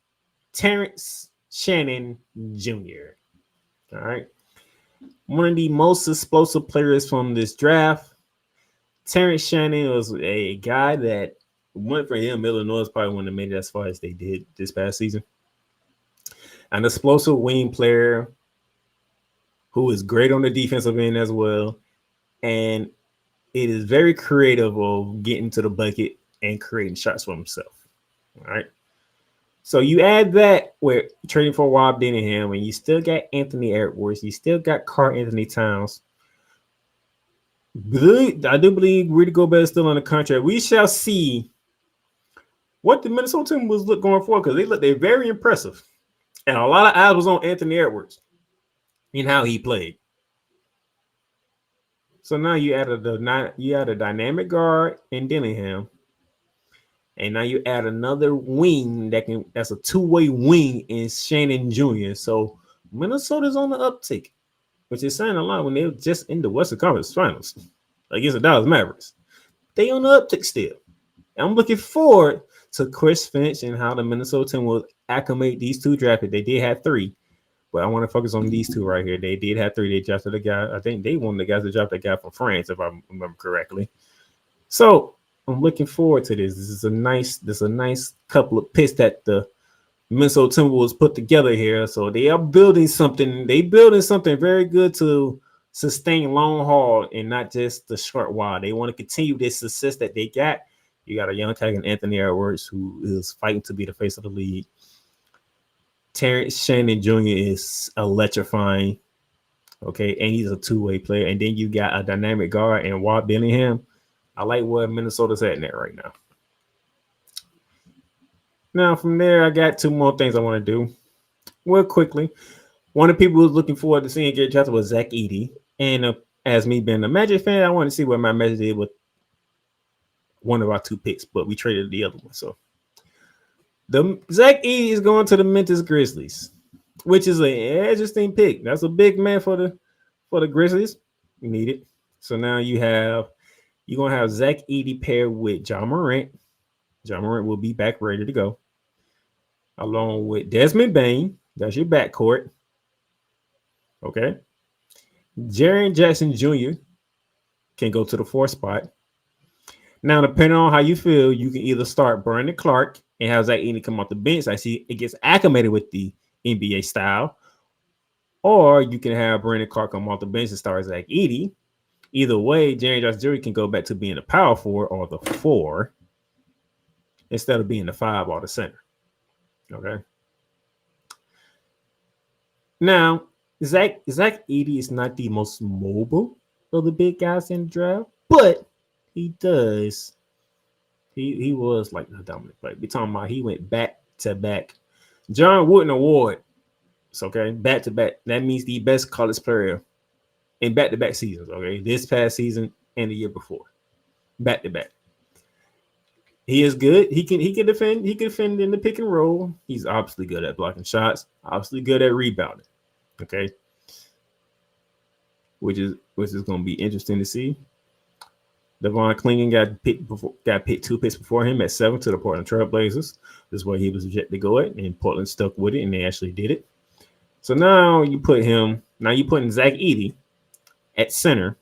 Speaker 3: Terrence Shannon Jr. All right. One of the most explosive players from this draft. Terrence Shannon was a guy that went for him. Illinois probably wouldn't have made it as far as they did this past season. An explosive wing player who is great on the defensive end as well. And it is very creative of getting to the bucket and creating shots for himself. All right. So you add that with trading for Rob Dillingham, and you still got Anthony Edwards, you still got Karl-Anthony Towns. I do believe Rudy Gobert is still on the contract. We shall see what the Minnesota Timberwolves look going forward, because they're very impressive. And a lot of eyes was on Anthony Edwards and how he played. So now you add a dynamic guard in Dillingham. And now you add another wing that's a two-way wing in Shannon Jr. So Minnesota's on the uptick, which is saying a lot when they were just in the Western Conference Finals against the Dallas Mavericks. They on the uptick still. And I'm looking forward to Chris Finch and how the Minnesota team will acclimate these two drafted. They did have 3, but I want to focus on these 2 right here. They did have 3. They drafted a guy. I think they one of the guys that drafted a guy from France, if I remember correctly. So I'm looking forward to this. This is a nice couple of picks that the Minnesota Timberwolves put together here. So they are building something. They building something very good to sustain long haul and not just the short while. They want to continue this success that they got. You got a young Titan, Anthony Edwards, who is fighting to be the face of the league. Terrence Shannon Jr. is electrifying. Okay, and he's a two-way player. And then you got a dynamic guard and Walt Bellingham. I like where Minnesota's at in that right now. Now, from there, I got two more things I want to do. Real quickly, one of the people who's looking forward to seeing get drafted was Zach Edey. And as me being a Magic fan, I want to see what my Magic did with one of our two picks, but we traded the other one. So the Zach Edey is going to the Memphis Grizzlies, which is an interesting pick. That's a big man for the Grizzlies. You need it. So now you're gonna have Zach Edey paired with John Morant. John Morant will be back ready to go, along with Desmond Bane. That's your backcourt. Okay. Jaren Jackson Jr. can go to the 4th spot. Now, depending on how you feel, you can either start Brandon Clark and have Zach Edey come off the bench. I see it gets acclimated with the NBA style. Or you can have Brandon Clark come off the bench and start Zach Edey. Either way, Jaren Jackson Jr. can go back to being the power forward or the 4 instead of being the 5 or the center. Okay. Now, Zach Edey is not the most mobile of the big guys in the draft, but he does. He was like the dominant player. We're talking about he went back to back. John Wooden Award. It's okay. Back to back. That means the best college player in back to back seasons. Okay. This past season and the year before. Back to back. He is good. He can defend. He can defend in the pick and roll. He's obviously good at blocking shots. Obviously good at rebounding. Okay. Which is going to be interesting to see. Devon Clingan got picked 2 picks before him at 7 to the Portland Trail Blazers. This is where he was projected to go at, and Portland stuck with it, and they actually did it. So now you're putting Zach Edey at center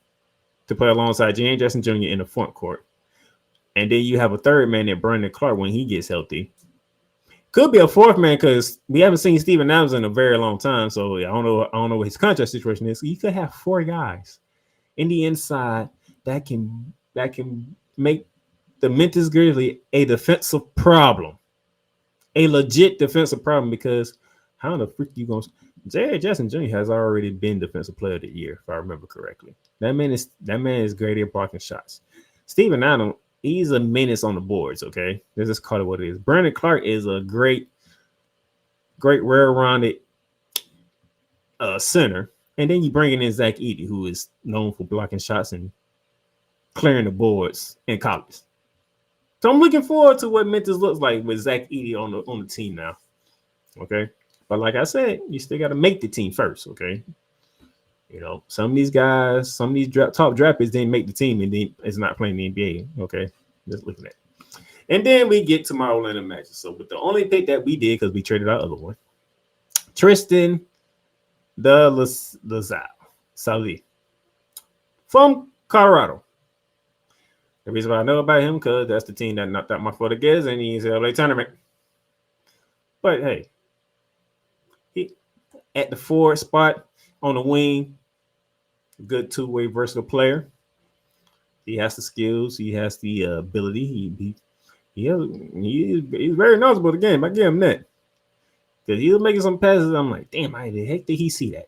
Speaker 3: to play alongside Jaren Jackson Jr. in the front court. And then you have a third man at Brandon Clark when he gets healthy. Could be a 4th man because we haven't seen Steven Adams in a very long time. So I don't know what his contract situation is. So you could have 4 guys in the inside that can make the Memphis Grizzlies a defensive problem, a legit defensive problem. Because how the freak you going? Jaren Jackson Jr. has already been Defensive Player of the Year, if I remember correctly. That man is great at blocking shots. Steven Adams, he's a menace on the boards. Okay, let's just call it what it is. Brandon Clark is a great, well-rounded center, and then you bring in Zach Edey, who is known for blocking shots and clearing the boards in college. So I'm looking forward to what Memphis looks like with Zach Edey on the team now. Okay, but like I said, you still got to make the team first. Okay. You know, some of these guys, some of these top draft picks didn't make the team and then it's not playing the NBA. Okay, just looking at it. And then we get to my Orlando Magic. So with the only pick that we did, because we traded our other one, Tristan Sali from Colorado. The reason why I know about him, because that's the team that knocked out my Florida Gators and he's in the LA tournament. But hey, he at the 4 spot on the wing, good 2-way versatile player. He has the skills. He has the ability. He's very knowledgeable the game. I give him that. Because he was making some passes. I'm like, damn, how the heck did he see that?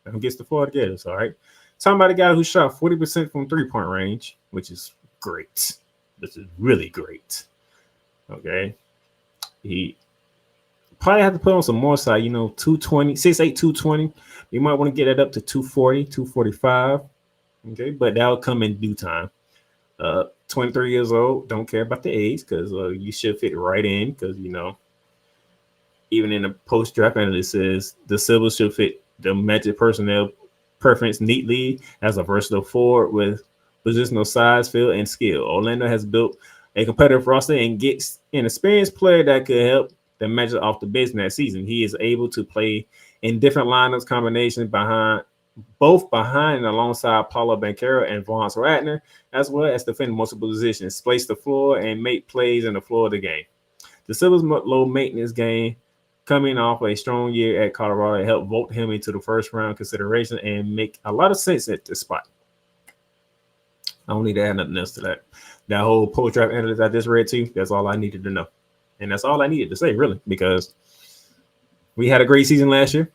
Speaker 3: And gets the Florida Gators, all right? Talking about a guy who shot 40% from 3-point range, which is great. This is really great. Okay. He probably have to put on some more side, 220, 6'8", 220. You might want to get that up to 240, 245. Okay, but that'll come in due time. 23 years old, don't care about the age because you should fit right in because, even in the post-draft analyst says the Silver should fit the Magic personnel preference neatly as a versatile forward with positional size, feel, and skill. Orlando has built a competitive roster and gets an experienced player that could help the Magic off the bench in that season. He is able to play in different lineups, combinations behind and alongside Paulo Banchero and Vance Ratner, as well as defend multiple positions, space the floor, and make plays in the floor of the game. The Silver's low maintenance game coming off a strong year at Colorado, it helped vote him into the first round consideration and make a lot of sense at this spot. I don't need to add nothing else to that. That whole post-draft analysis I just read to you, that's all I needed to know. And that's all I needed to say, really, because we had a great season last year.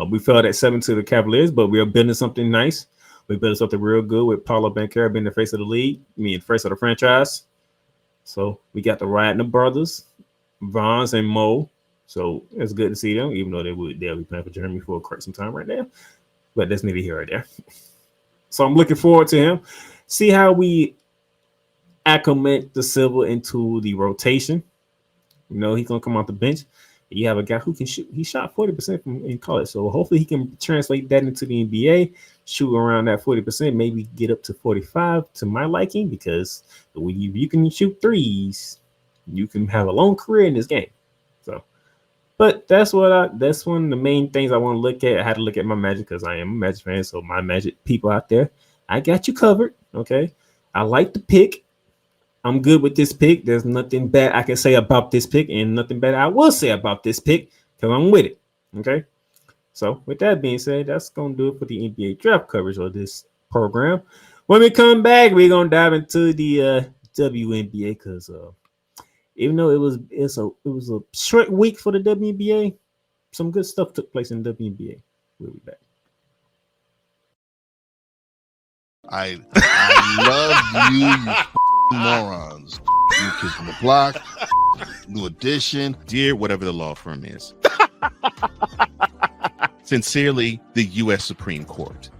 Speaker 3: We fell at 7 to the Cavaliers, but we are building something nice. We built something real good with Paulo Banchero being the face of the league, the face of the franchise. So we got the Radner brothers, Vons and Mo. So it's good to see them, even though they'll be playing for Germany for quite some time right now. But that's neither here or there. So I'm looking forward to him. See how we acclimate the Silver into the rotation. You know, he's going to come off the bench. You have a guy who can shoot. He shot 40% in college. So hopefully he can translate that into the NBA, shoot around that 40%, maybe get up to 45 to my liking, because when you can shoot threes, you can have a long career in this game. So, but that's one of the main things I want to look at. I had to look at my Magic because I am a Magic fan. So my Magic people out there, I got you covered. Okay. I like the pick. I'm good with this pick. There's nothing bad I can say about this pick, and nothing bad I will say about this pick because I'm with it. Okay. So with that being said, that's going to do it for the NBA draft coverage of this program. When we come back, we're going to dive into the WNBA because even though it was a short week for the WNBA, some good stuff took place in the WNBA. We'll be back.
Speaker 8: I love you morons. New Kids on the Block, New Edition.
Speaker 1: Dear whatever the law firm is. Sincerely, the U.S. Supreme Court.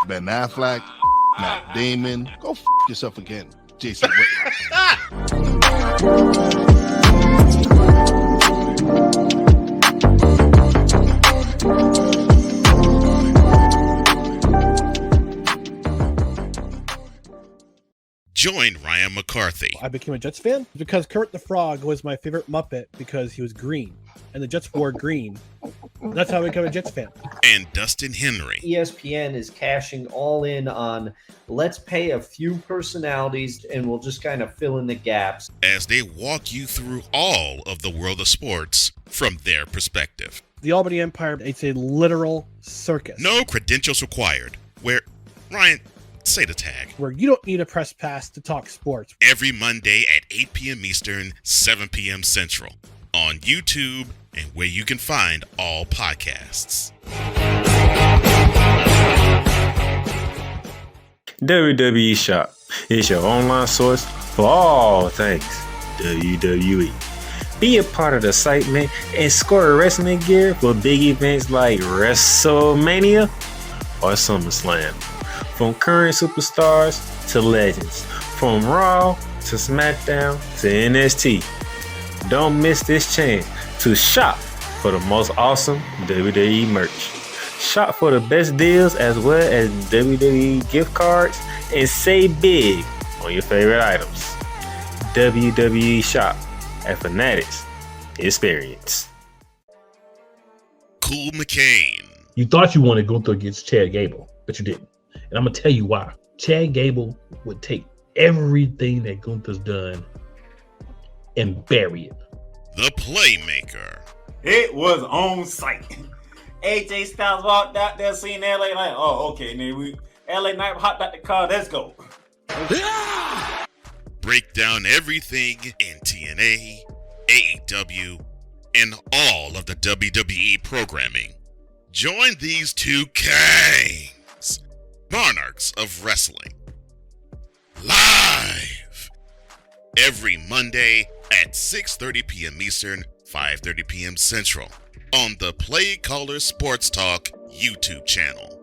Speaker 8: Ben Affleck, Matt Damon. Go yourself again, Jason Whitlock.
Speaker 1: Join Ryan McCarthy.
Speaker 9: I became a Jets fan because Kurt the Frog was my favorite Muppet because he was green, and the Jets wore green. That's how I became a Jets fan.
Speaker 1: And Dustin Henry.
Speaker 10: ESPN is cashing all in on let's pay a few personalities and we'll just kind of fill in the gaps.
Speaker 1: As they walk you through all of the world of sports from their perspective.
Speaker 9: The Albany Empire, it's a literal circus.
Speaker 1: No credentials required. Where, Ryan, say the tag.
Speaker 9: Where you don't need a press pass to talk sports.
Speaker 1: Every Monday at 8 p.m. Eastern, 7 p.m. Central. On YouTube and where you can find all podcasts.
Speaker 6: WWE Shop is your online source for all things WWE. Be a part of the excitement and score wrestling gear for big events like WrestleMania or SummerSlam. From current superstars to legends, from Raw to SmackDown to NXT. Don't miss this chance to shop for the most awesome WWE merch. Shop for the best deals as well as WWE gift cards and save big on your favorite items. WWE Shop at Fanatics Experience.
Speaker 1: Cool McCain.
Speaker 11: You thought you wanted Gunther against Chad Gable, but you didn't. And I'm going to tell you why. Chad Gable would take everything that Gunther's done and bury it.
Speaker 1: The Playmaker.
Speaker 12: It was on site. AJ Styles walked out there, seen LA Knight. Oh, okay. And then LA Knight hopped out the car. Let's go.
Speaker 1: Break down everything in TNA, AEW, and all of the WWE programming. Join these two kings, monarchs of wrestling, live every Monday at 6:30 p.m. Eastern, 5:30 p.m. Central on the Play Caller Sports Talk YouTube channel.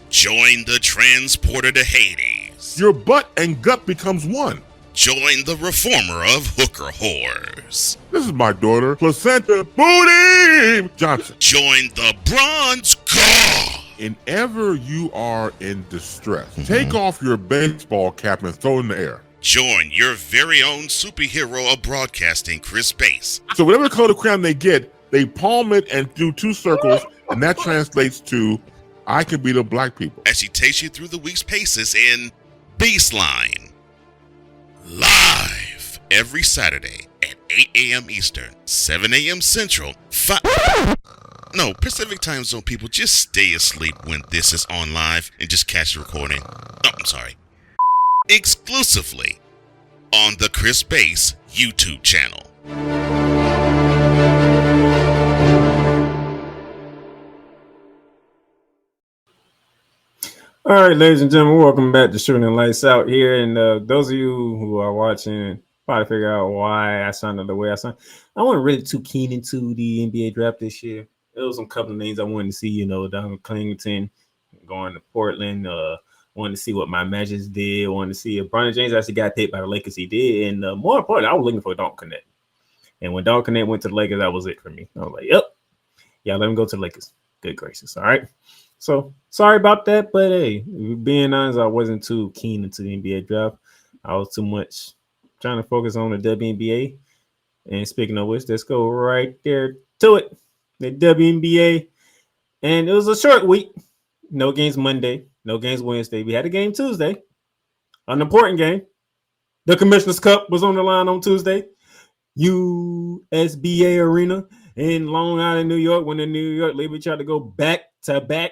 Speaker 1: Join the transporter to Hades.
Speaker 13: Your butt and gut becomes one.
Speaker 1: Join the reformer of hooker whores.
Speaker 13: This is my daughter, Placenta Booty Johnson.
Speaker 1: Join the bronze god.
Speaker 13: Whenever you are in distress, take off your baseball cap and throw it in the air.
Speaker 1: Join your very own superhero of broadcasting, Chris Bass.
Speaker 13: So whatever color crayon they get, they palm it and do two circles, and that translates to, I can beat up black people.
Speaker 1: As she takes you through the week's paces in Baseline. Live every Saturday at 8 a.m. Eastern, 7 a.m. Central, No, Pacific Time Zone people, just stay asleep when this is on live and just catch the recording. Oh, I'm sorry. Exclusively on the Chris Base YouTube channel.
Speaker 3: All right, ladies and gentlemen, welcome back to Shooting the Lights Out here. And those of you who are watching probably figure out why I sounded the way I sound. I wasn't really too keen into the NBA draft this year. There was some couple of names I wanted to see, down in Clinton, going to Portland. Wanted to see what my Magic did. Wanted to see if Bronny James actually got picked by the Lakers. He did. And more importantly, I was looking for Dalton Knecht. And when Dalton Knecht went to the Lakers, that was it for me. I was like, yep. Yeah, let him go to the Lakers. Good gracious. All right. So sorry about that, but hey, being honest, I wasn't too keen into the NBA draft. I was too much trying to focus on the WNBA. And speaking of which, let's go right there to it. The WNBA. And it was a short week. No games Monday, no games Wednesday. We had a game Tuesday, an important game. The Commissioner's Cup was on the line on Tuesday. USBA Arena in Long Island, New York, when the New York Liberty tried to go back-to-back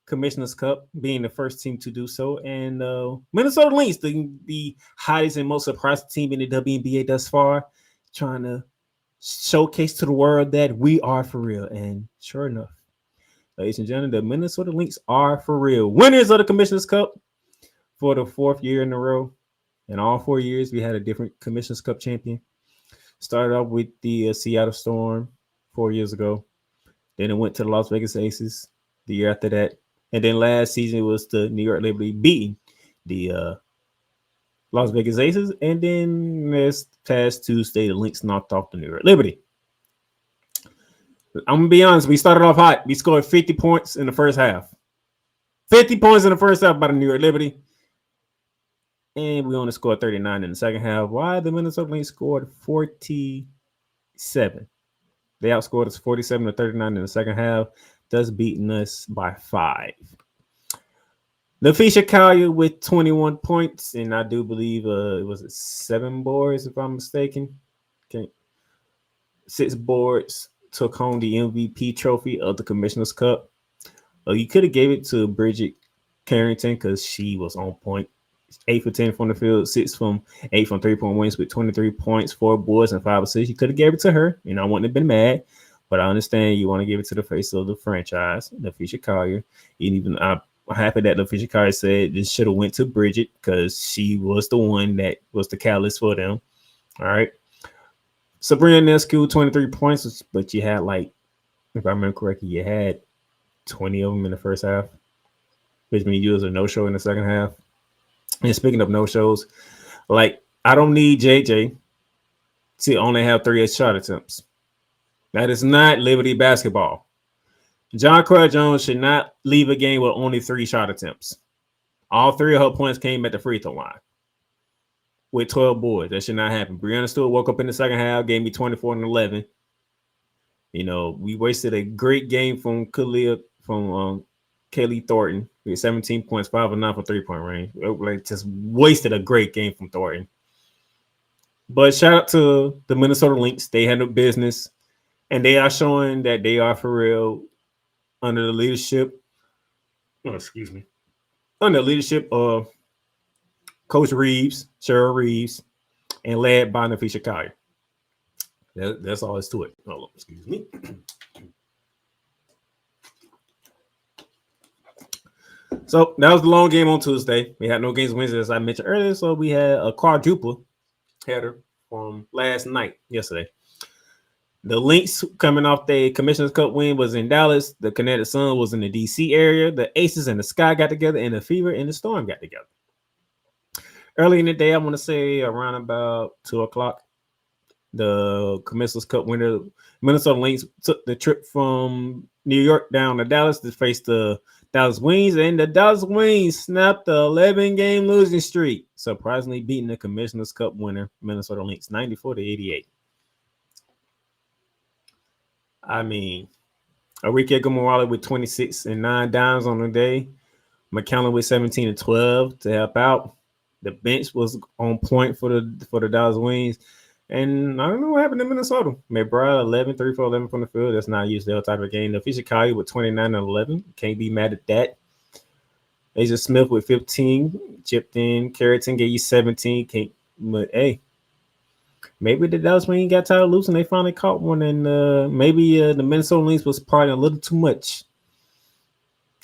Speaker 3: Commissioner's Cup, being the first team to do so. And Minnesota Lynx, the hottest and most surprising team in the WNBA thus far, trying to showcase to the world that we are for real. And sure enough, ladies and gentlemen, the Minnesota Lynx are for real. Winners of the Commissioner's Cup for the fourth year in a row. In all 4 years, we had a different Commissioner's Cup champion. Started off with the Seattle Storm 4 years ago. Then it went to the Las Vegas Aces the year after that. And then last season, it was the New York Liberty beating the Las Vegas Aces. And then this past Tuesday, the Lynx knocked off the New York Liberty. I'm going to be honest. We started off hot. We scored 50 points in the first half. 50 points in the first half by the New York Liberty. And we only scored 39 in the second half. Why? The Minnesota Lynx scored 47. They outscored us 47 to 39 in the second half, thus beating us by 5. LaFisha Collier with 21 points, and I do believe it was 7 boards, if I'm mistaken. Okay. 6 boards, took home the MVP trophy of the Commissioner's Cup. You could have gave it to Bridget Carrington because she was on point. 8 for 10 from the field, 8 from 3-point wins with 23 points, 4 boards, and 5 assists. You could have gave it to her. I wouldn't have been mad, but I understand you want to give it to the face of the franchise, LaFisha Collier. I'm happy that LaFisha Collier said this should have went to Bridget because she was the one that was the catalyst for them. All right. Sabrina Nescu, 23 points, but you had if I remember correctly, you had 20 of them in the first half, which means you was a no-show in the second half. And speaking of no-shows, I don't need JJ to only have 3 shot attempts. That is not Liberty basketball. John Croy Jones should not leave a game with only 3 shot attempts. All 3 of her points came at the free throw line with 12 boards. That should not happen. Brianna Stewart woke up in the second half, gave me 24 and 11. We wasted a great game from Kelly Thornton. We had 17 points, 5 of 9 for 3-point range. Just wasted a great game from Thornton. But shout out to the Minnesota Lynx. They handled business, and they are showing that they are for real under the leadership. Under the leadership of Coach Reeves, Cheryl Reeves, and led by LaFisha Collier. That's all there's to it. Oh, excuse me. So that was the long game on Tuesday. We had no games Wednesday, as I mentioned earlier. So we had a quadruple header from yesterday. The Lynx coming off the Commissioner's Cup win was in Dallas. The Kinetic Sun was in the DC area. The Aces and the Sky got together, and the Fever and the Storm got together. Early in the day, I want to say around about 2 o'clock, the Commissioner's Cup winner, Minnesota Lynx, took the trip from New York down to Dallas to face the Dallas Wings, and the Dallas Wings snapped the 11-game losing streak, surprisingly beating the Commissioner's Cup winner, Minnesota Lynx, 94-88. Arike Gomorrah with 26 and 9 dimes on the day. McCallum with 17 and 12 to help out. The bench was on point for the Dallas Wings. And I don't know what happened in Minnesota. McBride 11, 3 for 11 from the field. That's not usually their type of game. The Fisher with 29 and 11. Can't be mad at that. Asia Smith with 15. Chipped in. Carrington gave you 17. But hey, maybe the Dallas Wings got tired of losing. They finally caught one. And maybe the Minnesota Lynx was probably a little too much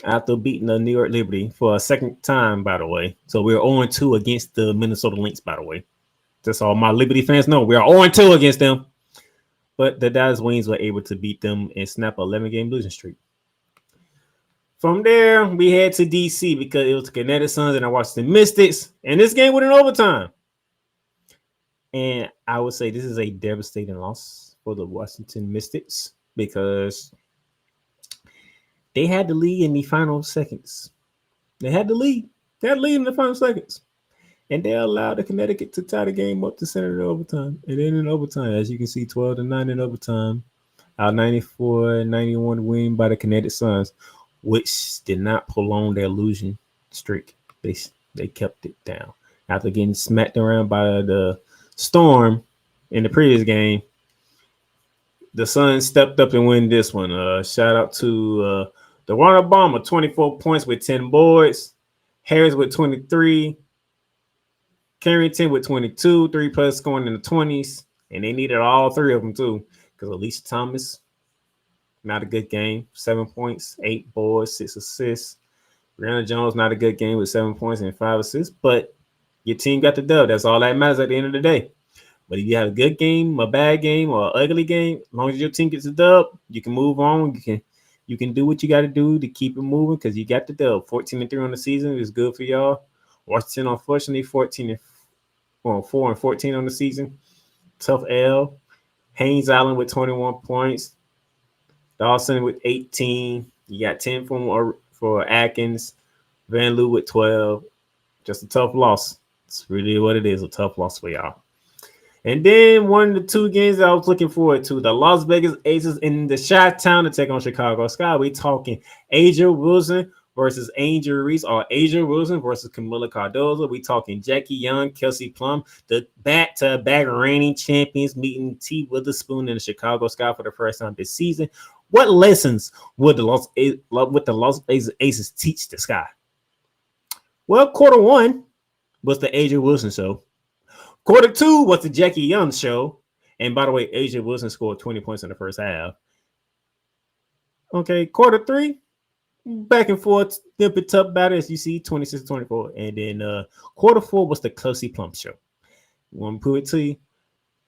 Speaker 3: after beating the New York Liberty for a second time, by the way. So we're 0-2 against the Minnesota Lynx, by the way. That's all my Liberty fans know. We are 0-2 against them. But the Dallas Wings were able to beat them and snap an 11-game losing streak. From there, we head to D.C. because it was the Kinetic Suns and I watched the Mystics. And this game went in overtime. And I would say this is a devastating loss for the Washington Mystics because they had the lead in the final seconds. They had the lead. They had the lead in the final seconds. And they allowed the Connecticut to tie the game up to center overtime. And then in overtime, as you can see, 12-9 in overtime. Our 94-91 win by the Kinetic Suns, which did not prolong their losing streak. They kept it down. After getting smacked around by the Storm in the previous game, the Suns stepped up and win this one. Shout out to the Ronald Bomber, 24 points with 10 boards. Harris with 23. Carrington with 22, 3+ scoring in the 20s. And they needed all three of them, too. Because Alicia Thomas, not a good game. 7 points, 8 boards, 6 assists. Brianna Jones, not a good game with 7 points and 5 assists. But your team got the dub. That's all that matters at the end of the day. But if you have a good game, a bad game, or an ugly game, as long as your team gets the dub, you can move on. You can do what you got to do to keep it moving because you got the dub. 14-3 on the season is good for y'all. Washington, unfortunately, 4-14 on the season. Tough L. Haynes Island with 21 points. Dawson with 18. You got 10 for Atkins. Van Loo with 12. Just a tough loss. It's really what it is, a tough loss for y'all. And then one of the two games I was looking forward to, the Las Vegas Aces in the Chi-Town to take on Chicago Sky. We talking Asia Wilson versus Angel Reese, or Asia Wilson versus Camila Cardozo. We talking Jackie Young, Kelsey Plum, the back-to-back reigning champions meeting T. Witherspoon in the Chicago Sky for the first time this season. What lessons would the Las Vegas Aces teach the Sky? Well, quarter one was the Asia Wilson show. Quarter two was the Jackie Young show. And by the way, Asia Wilson scored 20 points in the first half. Okay, quarter three, back and forth, a tough battle as you see, 26-24. And then quarter four was the Kelsey Plum show. Want to prove it to you?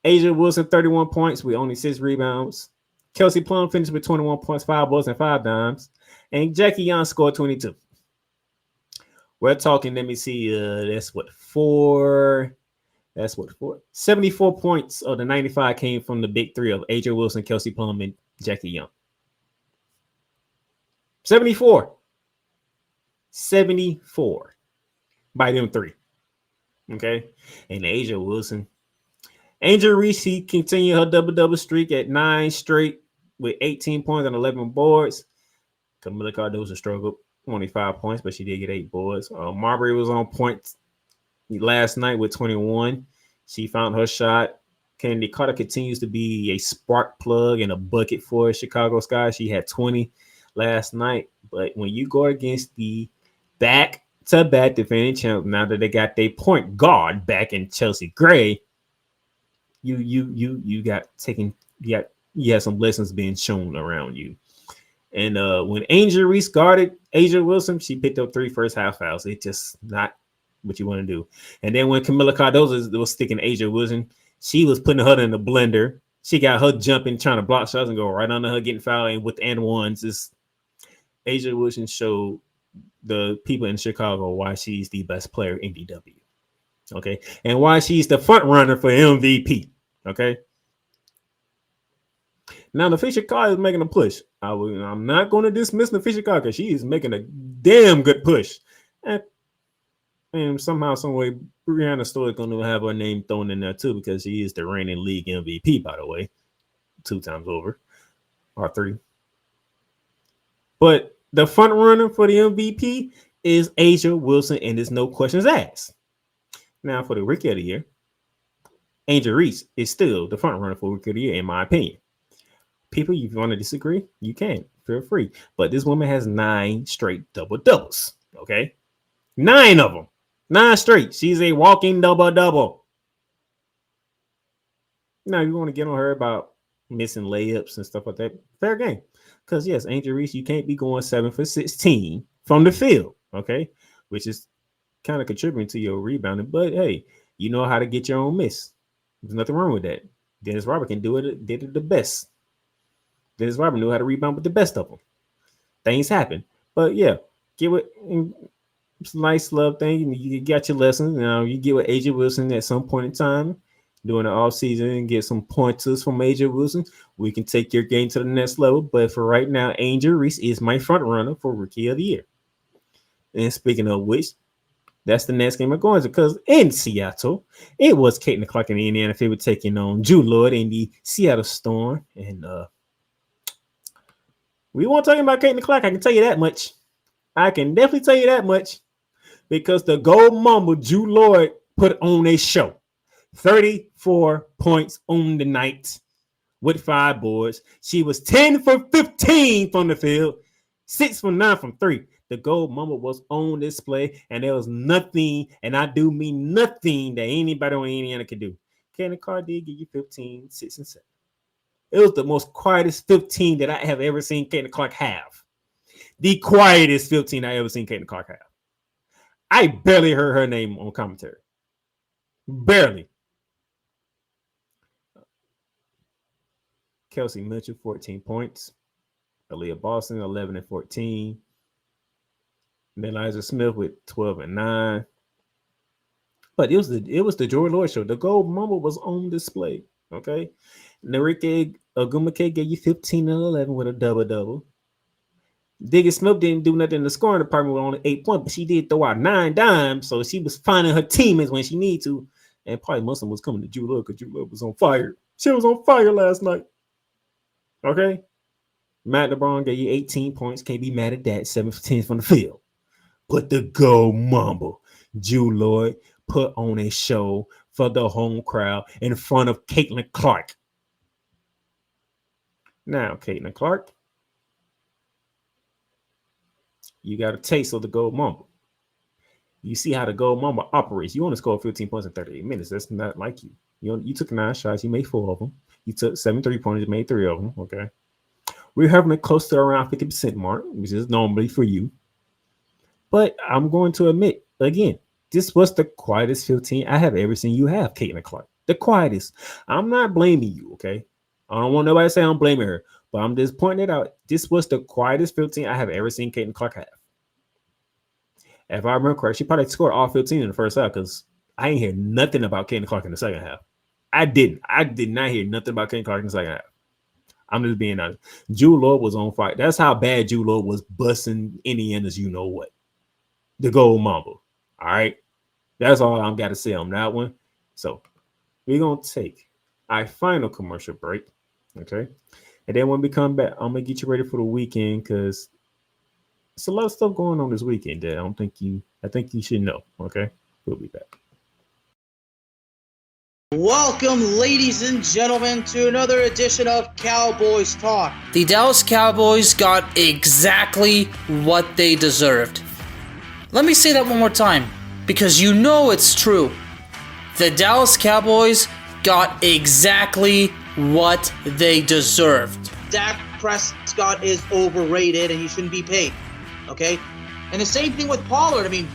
Speaker 3: Asia Wilson, 31 points with only 6 rebounds. Kelsey Plum finished with 21 points, 5 boards, and 5 dimes. And Jackie Young scored 22. We're talking, let me see, that's what, 4. 74 points of the 95 came from the big three of Asia Wilson, Kelsey Plum, and Jackie Young. 74 by them three. Okay. And Asia Wilson. Angel Reese, she continued her double-double streak at 9 straight with 18 points and 11 boards. Camila Cardozo struggled, 25 points, but she did get 8 boards. Marbury was on point last night with 21. She found her shot. Kennedy Carter continues to be a spark plug and a bucket for Chicago Sky. She had 20 last night. But when you go against the back-to-back defending champ, now that they got their point guard back in Chelsea Gray, you had some lessons being shown around you. And when Angel Reese guarded Asia Wilson, she picked up 3 first half fouls. It's just not what you want to do. And then when Camila Cardozo was sticking Asia Wilson, she was putting her in the blender. She got her jumping, trying to block shots and go right under her, getting fouled. And with the and ones, Asia Wilson showed the people in Chicago why she's the best player in DW. Okay. And why she's the front runner for MVP. Okay. Now, the Fisher Car is making a push. I'm not going to dismiss the Fisher Car because she is making a damn good push. And somehow, some way, Brianna Stoll is going to have her name thrown in there too because she is the reigning league MVP, by the way, 2 times over, or 3. But the front runner for the MVP is Asia Wilson, and there's no questions asked. Now, for the Rookie of the Year, Angel Reese is still the front runner for Rookie of the Year, in my opinion. People, if you want to disagree, you can. Feel free. But this woman has 9 straight double-doubles. Okay? 9 of them. 9 straight. She's a walking double-double. Now, you want to get on her about missing layups and stuff like that. Fair game. Because, yes, Angel Reese, you can't be going 7 for 16 from the field. Okay? Which is kind of contributing to your rebounding. But, hey, you know how to get your own miss. There's nothing wrong with that. Dennis Rodman can do it. Did it the best. Dennis Rodman knew how to rebound with the best of them. Things happen. But, yeah, give it it's a nice love thing. You got your lessons. Now, you get with AJ Wilson at some point in time during the offseason and get some pointers from AJ Wilson. We can take your game to the next level. But for right now, Angel Reese is my front runner for Rookie of the Year. And speaking of which, that's the next game I'm going to, because in Seattle, it was Caitlin Clark and the Indiana Fever taking on Jewel Lloyd in the Seattle Storm. And we won't talk about Caitlin Clark. I can tell you that much. I can definitely tell you that much, because the Gold Mamba, Jewel Lloyd, put on a show. 34 points on the night with 5 boards. She was 10 for 15 from the field, 6 for 9 from 3. The Gold Mamba was on display, and there was nothing, and I do mean nothing, that anybody on Indiana could do. Caitlin Clark did give you 15, 6, and 7. It was the most quietest 15 that I have ever seen Caitlin Clark have. The quietest 15 I ever seen Caitlin Clark have. I barely heard her name on commentary. Barely. Kelsey Mitchell, 14 points. Aaliyah Boston, 11 and 14. And then Eliza Smith with 12 and 9. But it was the Jordan Lloyd show. The Gold Mamba was on display. Okay. Narike Ogumake gave you 15 and 11 with a double-double. Diggy Smith didn't do nothing in the scoring department with only 8 points, but she did throw out 9 dimes, so she was finding her teammates when she needed to. And probably Muslim was coming to Jewel Lloyd because Jewel Lloyd was on fire. She was on fire last night. Okay. Matt LeBron gave you 18 points. Can't be mad at that. 7 for 10 from the field. But the Gold Mamba, Jewel Lloyd, put on a show for the home crowd in front of Caitlin Clark. Now, Caitlin Clark, you got a taste of the Gold Mamba. You see how the Gold Mamba operates. You want to score 15 points in 38 minutes. That's not like you. You took 9 shots. You made 4 of them. You took 7 3-pointers. You made 3 of them. Okay. We're having it close to around 50% mark, which is normally for you. But I'm going to admit, again, this was the quietest 15 I have ever seen you have, Caitlin Clark. The quietest. I'm not blaming you, okay? I don't want nobody to say I'm blaming her, but I'm just pointing it out. This was the quietest 15 I have ever seen Caitlin Clark have. If I remember correctly, she probably scored all 15 in the first half, because I ain't hear nothing about Caitlin Clark in the second half. I did not hear nothing about Caitlin Clark in the second half. I'm just being honest. Jewel Lloyd was on fire. That's how bad Jewel Lloyd was busting Indiana's you know what. The Gold Mamba. All right. That's all I've got to say on that one. So we're going to take our final commercial break. Okay. And then when we come back, I'm going to get you ready for the weekend, because there's a lot of stuff going on this weekend that I think you should know. Okay. We'll be back.
Speaker 5: Welcome, ladies and gentlemen, to another edition of Cowboys Talk. The Dallas Cowboys got exactly what they deserved. Let me say that one more time, because you know it's true. The Dallas Cowboys got exactly what they deserved.
Speaker 4: Dak Prescott is overrated and he shouldn't be paid. Okay? And the same thing with Pollard. I mean,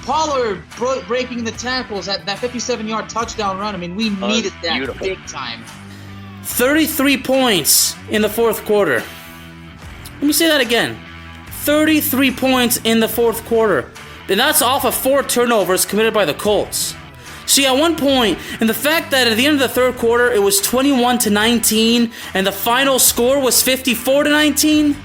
Speaker 4: Pollard breaking the tackles at that 57-yard touchdown run. I mean, we needed that big time.
Speaker 5: 33 points in the fourth quarter. Let me say that again. 33 points in the fourth quarter. And that's off of 4 turnovers committed by the Colts. See, at one point, and the fact that at the end of the third quarter, it was 21-19, and the final score was 54-19.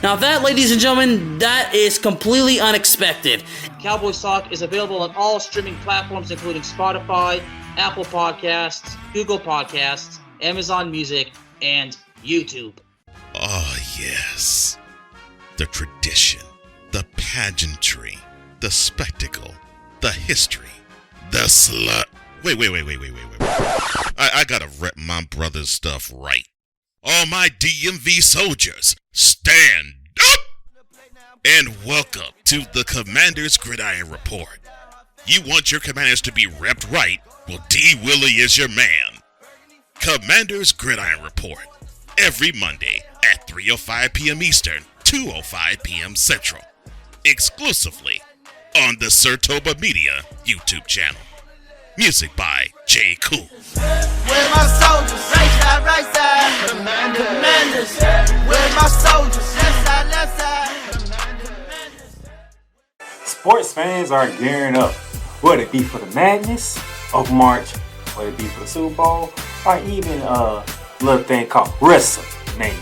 Speaker 5: Now that, ladies and gentlemen, that is completely unexpected.
Speaker 4: Cowboys Talk is available on all streaming platforms, including Spotify, Apple Podcasts, Google Podcasts, Amazon Music, and YouTube.
Speaker 1: Oh, yes. The tradition, the pageantry, the spectacle, the history. The slut. Wait. I gotta rep my brother's stuff right. All my DMV soldiers, stand up! And welcome to the Commander's Gridiron Report. You want your commanders to be repped right? Well, D. Willie is your man. Commander's Gridiron Report. Every Monday at 3:05 p.m. Eastern, 2:05 p.m. Central. Exclusively on the Sertoba Media YouTube channel. Music by J. Cool.
Speaker 2: Where my soldiers? Right side. Commanders. Where my soldiers? Left side.
Speaker 3: Sports fans are gearing up, whether it be for the madness of March, whether it be for the Super Bowl, or even a little thing called WrestleMania.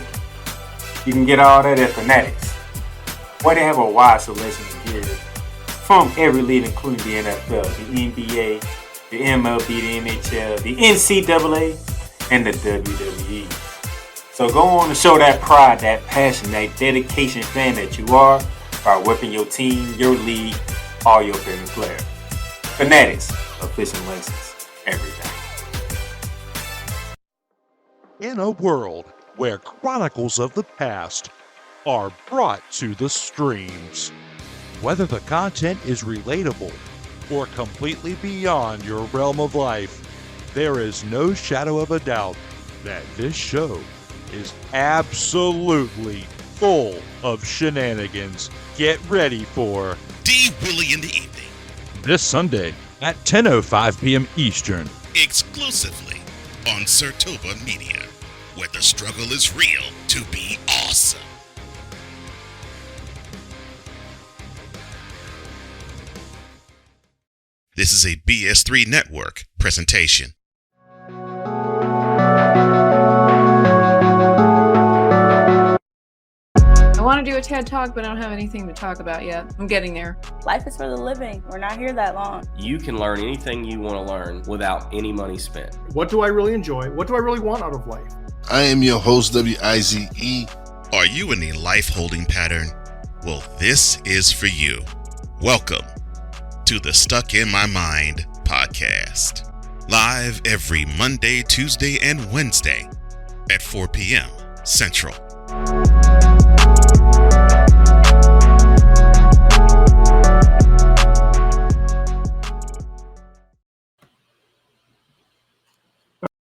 Speaker 3: You can get all that at Fanatics, where they have a wide selection of gear from every league, including the NFL, the NBA, the MLB, the NHL, the NCAA, and the WWE. So go on and show that pride, that passion, that dedication fan that you are by whipping your team, your league, or your favorite player. Fanatics, official license, everything.
Speaker 14: In a world where chronicles of the past are brought to the streams, whether the content is relatable or completely beyond your realm of life, there is no shadow of a doubt that this show is absolutely full of shenanigans. Get ready for
Speaker 1: D. Willie in the evening.
Speaker 14: This Sunday at 10:05 p.m. Eastern.
Speaker 1: Exclusively on Sertoba Media, where the struggle is real to be awesome. This is a BS3 Network presentation.
Speaker 15: I want to do a TED Talk, but I don't have anything to talk about yet. I'm getting there.
Speaker 16: Life is for the living. We're not here that long.
Speaker 17: You can learn anything you want to learn without any money spent.
Speaker 18: What do I really enjoy? What do I really want out of life?
Speaker 8: I am your host, WIZE.
Speaker 1: Are you in a life holding pattern? Well, this is for you. Welcome to the Stuck in My Mind podcast. Live every Monday, Tuesday, and Wednesday at 4 p.m. Central.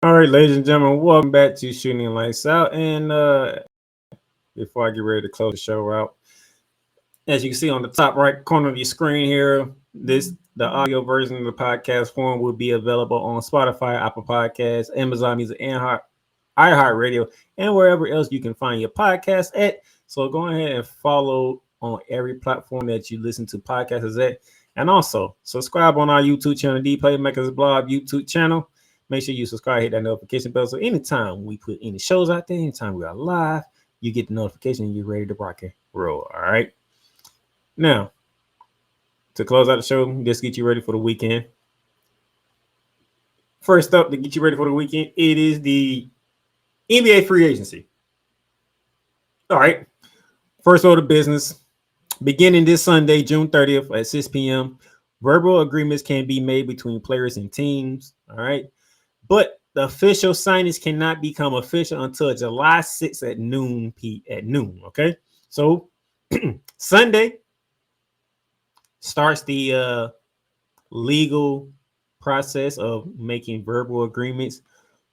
Speaker 3: All right, ladies and gentlemen, welcome back to Shooting Lights Out. And before I get ready to close the show out, as you can see on the top right corner of your screen here, the audio version of the podcast form will be available on Spotify, Apple Podcasts, Amazon Music, and iHeartRadio, and wherever else you can find your podcast at. So go ahead and follow on every platform that you listen to podcasts at. And also subscribe on our YouTube channel, D Playmakers Blog YouTube channel. Make sure you subscribe, hit that notification bell. So anytime we put any shows out there, anytime we are live, you get the notification and you're ready to rock and roll. All right. Now, to close out the show, just get you ready for the weekend. First up, to get you ready for the weekend, it is the NBA free agency. All right. First order of business. Beginning this Sunday, June 30th at 6 p.m., verbal agreements can be made between players and teams. All right. But the official signings cannot become official until July 6th at noon. Okay. So Sunday starts the legal process of making verbal agreements,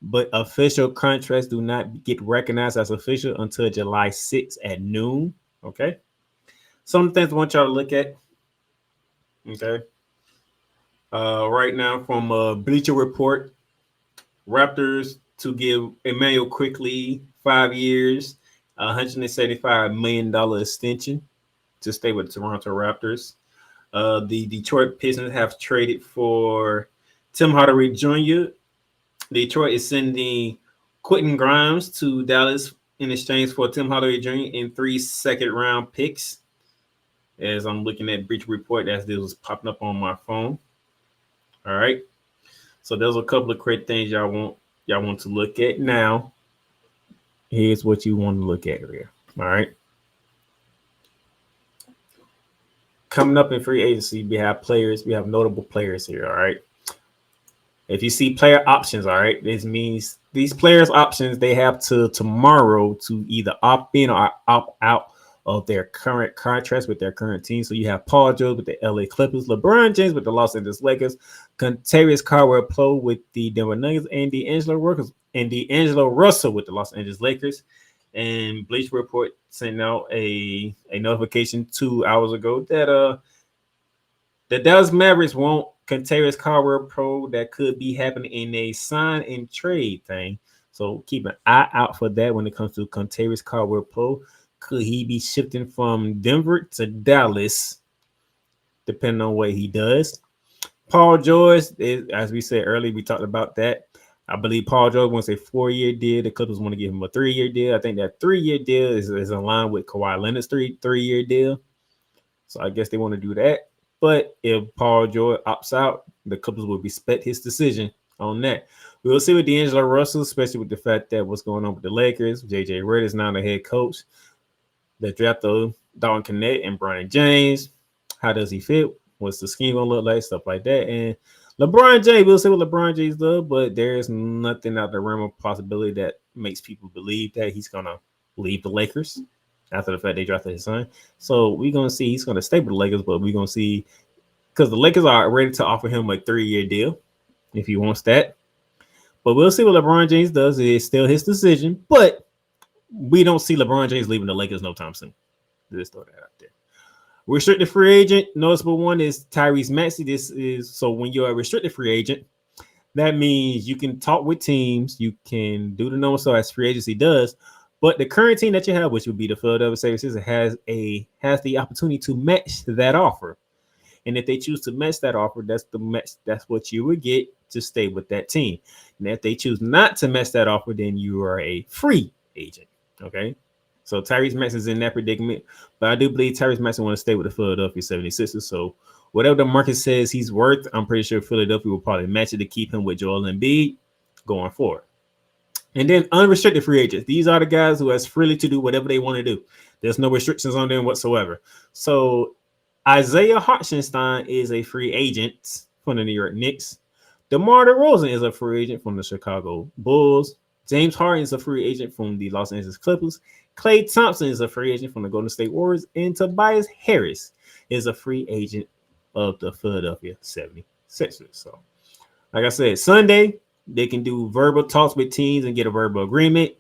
Speaker 3: but official contracts do not get recognized as official until July 6th at noon. Okay. Some of the things I want y'all to look at. Okay. Right now from Bleacher Report, Raptors to give Emmanuel Quickly 5 years, $175 million extension to stay with the Toronto Raptors. The Detroit Pistons have traded for Tim Hardaway Jr. Detroit is sending Quentin Grimes to Dallas in exchange for Tim Hardaway Jr. and 3 second-round picks. As I'm looking at Bleacher Report, as this was popping up on my phone. All right. So there's a couple of great things y'all want to look at. Now, here's what you want to look at here. All right. Coming up in free agency, we have notable players here. All right. If you see player options, all right, this means these players' options, they have to tomorrow to either opt in or opt out of their current contracts with their current team. So you have Paul George with the LA Clippers, LeBron James with the Los Angeles Lakers, Contarious Caldwell-Pope with the Denver Nuggets, and D'Angelo Russell with the Los Angeles Lakers. And Bleacher Report sent out a notification 2 hours ago that the Dallas Mavericks want Contarious Caldwell-Pope. That could be happening in a sign and trade thing. So keep an eye out for that when it comes to Contarious Caldwell-Pope. Could he be shifting from Denver to Dallas, depending on what he does? Paul George, as we said earlier, we talked about that. I believe Paul George wants a 4-year deal. The Clippers want to give him a 3-year deal. I think that 3-year deal is in line with Kawhi Leonard's three-year deal. So I guess they want to do that. But if Paul George opts out, the Clippers will respect his decision on that. We'll see with D'Angelo Russell, especially with the fact that what's going on with the Lakers. JJ Reddick is now the head coach. The draft of Dalton Knecht and Bronny James. How does he fit? What's the scheme gonna look like? Stuff like that. And LeBron James, we'll see what LeBron James does, but there's nothing out of the realm of possibility that makes people believe that he's gonna leave the Lakers after the fact they drafted his son. So we're gonna see he's gonna stay with the Lakers, but we're gonna see because the Lakers are ready to offer him a 3-year deal if he wants that. But we'll see what LeBron James does. It's still his decision, but we don't see LeBron James leaving the Lakers no time soon. Just throw that out there. Restricted free agent, noticeable one is Tyrese Maxey. This is so when you're a restricted free agent, that means you can talk with teams, you can do the normal so as free agency does, but the current team that you have, which would be the Philadelphia 76ers, has the opportunity to match that offer. And if they choose to match that offer, that's the match. That's what you would get to stay with that team. And if they choose not to match that offer, then you are a free agent. Okay, so Tyrese Maxey is in that predicament, but I do believe Tyrese Maxey want to stay with the Philadelphia 76ers. So whatever the market says he's worth, I'm pretty sure Philadelphia will probably match it to keep him with Joel Embiid going forward. And then unrestricted free agents. These are the guys who has freely to do whatever they want to do. There's no restrictions on them whatsoever. So Isaiah Hartenstein is a free agent from the New York Knicks. DeMar DeRozan is a free agent from the Chicago Bulls. James Harden is a free agent from the Los Angeles Clippers. Klay Thompson is a free agent from the Golden State Warriors. And Tobias Harris is a free agent of the Philadelphia 76ers. So, like I said, Sunday, they can do verbal talks with teams and get a verbal agreement.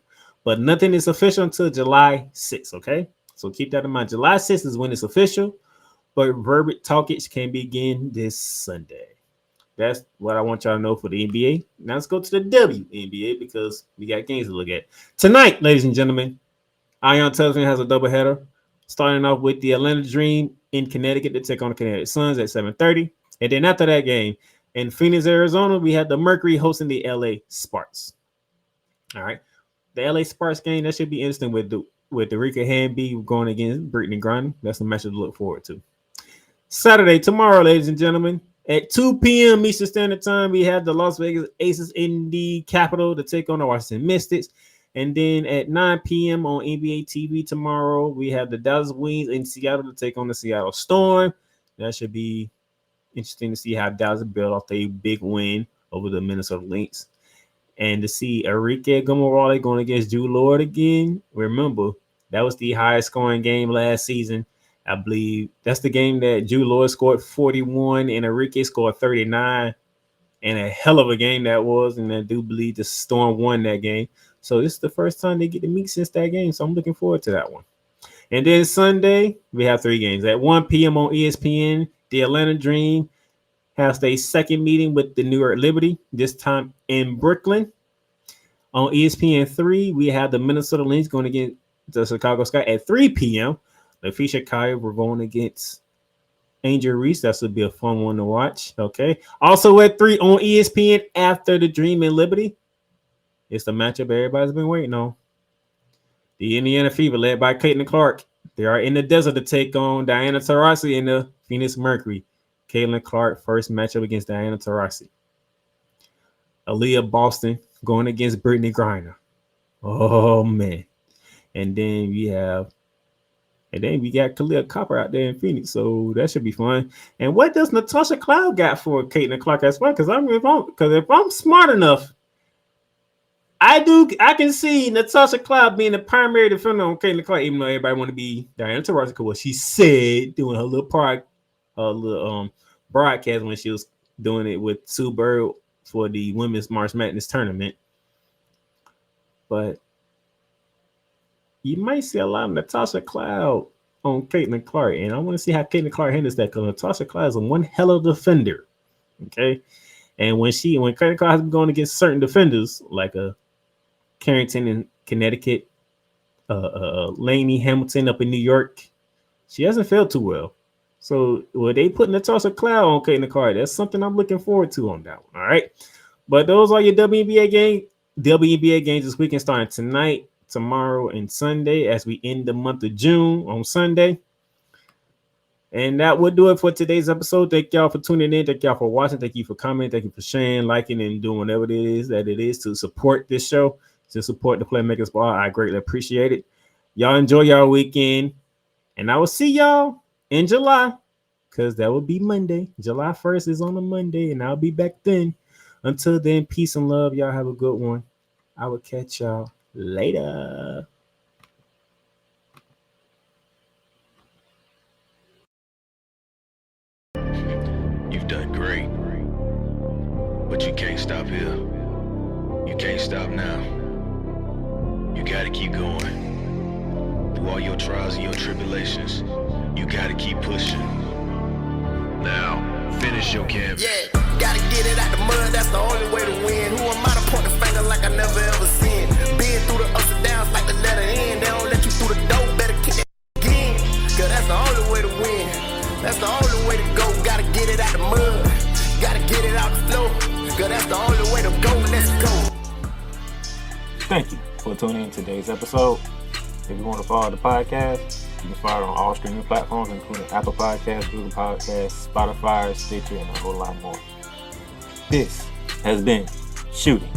Speaker 3: But nothing is official until July 6th, okay? So keep that in mind. July 6th is when it's official. But verbal talkage can begin this Sunday. That's what I want y'all to know for the NBA. Now let's go to the WNBA because we got games to look at. Tonight, ladies and gentlemen, Ion Television has a doubleheader. Starting off with the Atlanta Dream in Connecticut to take on the Connecticut Suns at 7:30. And then after that game, in Phoenix, Arizona, we have the Mercury hosting the LA Sparks. All right. The LA Sparks game, that should be interesting with the Rika Hamby going against Brittany Griner. That's a match to look forward to. Saturday, tomorrow, ladies and gentlemen, at 2 p.m. Eastern Standard Time, we have the Las Vegas Aces in the Capitol to take on the Washington Mystics. And then at 9 p.m. on NBA TV tomorrow, we have the Dallas Wings in Seattle to take on the Seattle Storm. That should be interesting to see how Dallas build off a big win over the Minnesota Lynx. And to see Enrique Gomorrah going against Drew Lord again. Remember, that was the highest scoring game last season. I believe that's the game that Drew Lord scored 41 and Enrique scored 39. And a hell of a game that was. And I do believe the Storm won that game. So this is the first time they get to meet since that game. So I'm looking forward to that one. And then Sunday, we have 3 games. At 1 p.m. on ESPN, the Atlanta Dream has their second meeting with the New York Liberty, this time in Brooklyn. On ESPN 3, we have the Minnesota Lynx going against the Chicago Sky at 3 p.m. The Fisher Kai were going against Angel Reese. That should be a fun one to watch. Okay. Also at 3 on ESPN after the Dream and Liberty. It's the matchup everybody's been waiting on. The Indiana Fever, led by Caitlin Clark. They are in the desert to take on Diana Taurasi and the Phoenix Mercury. Caitlin Clark, first matchup against Diana Taurasi. Aaliyah Boston going against Brittany Griner. Oh, man. And then we have And then we got Khalil Copper out there in Phoenix, so that should be fun. And what does Natasha Cloud got for Caitlin Clark as well? Because if I'm smart enough, I can see Natasha Cloud being the primary defender on Caitlin Clark, even though everybody want to be Diana Taurasi, because what she said doing her little broadcast when she was doing it with Sue Bird for the Women's March Madness tournament. But you might see a lot of Natasha Cloud on Caitlin Clark, and I want to see how Caitlin Clark handles that, because Natasha Cloud is a one hell of a defender. Okay, and when Caitlin Clark has been going against certain defenders like a Carrington in Connecticut, Lainey Hamilton up in New York, she hasn't failed too well. So when they put Natasha Cloud on Caitlin Clark, that's something I'm looking forward to on that one. All right, but those are your WNBA games this weekend, starting tonight, tomorrow, and Sunday as we end the month of June on Sunday. And that would do it for today's episode. Thank y'all for tuning in. Thank y'all for watching. Thank you for commenting. Thank you for sharing, liking, and doing whatever it is to support this show, to support the Playmakers Ball. I greatly appreciate it. Y'all enjoy y'all weekend, and I will see y'all in July, because that will be Monday. July 1st is on a Monday, and I'll be back then. Until then, peace and love. Y'all have a good one. I will catch y'all later.
Speaker 19: You've done great, but you can't stop here. You can't stop now. You gotta keep going. Through all your trials and your tribulations, you gotta keep pushing. Now, finish your canvas.
Speaker 2: Yeah, gotta get it out the mud, that's the only way to win. Who am I to point the finger like I never ever seen? Been through the ups and downs like the letter N. They don't let you through the door, better kick that again. Cause that's the only way to win. That's the only way to go. Gotta get it out the mud, gotta get it out the flow. Cause that's the only way to go, let's go.
Speaker 3: Thank you for tuning in to today's episode. If you want to follow the podcast, you can follow it on all streaming platforms, including Apple Podcasts, Google Podcasts, Spotify, Stitcher, and a whole lot more. This has been Shooting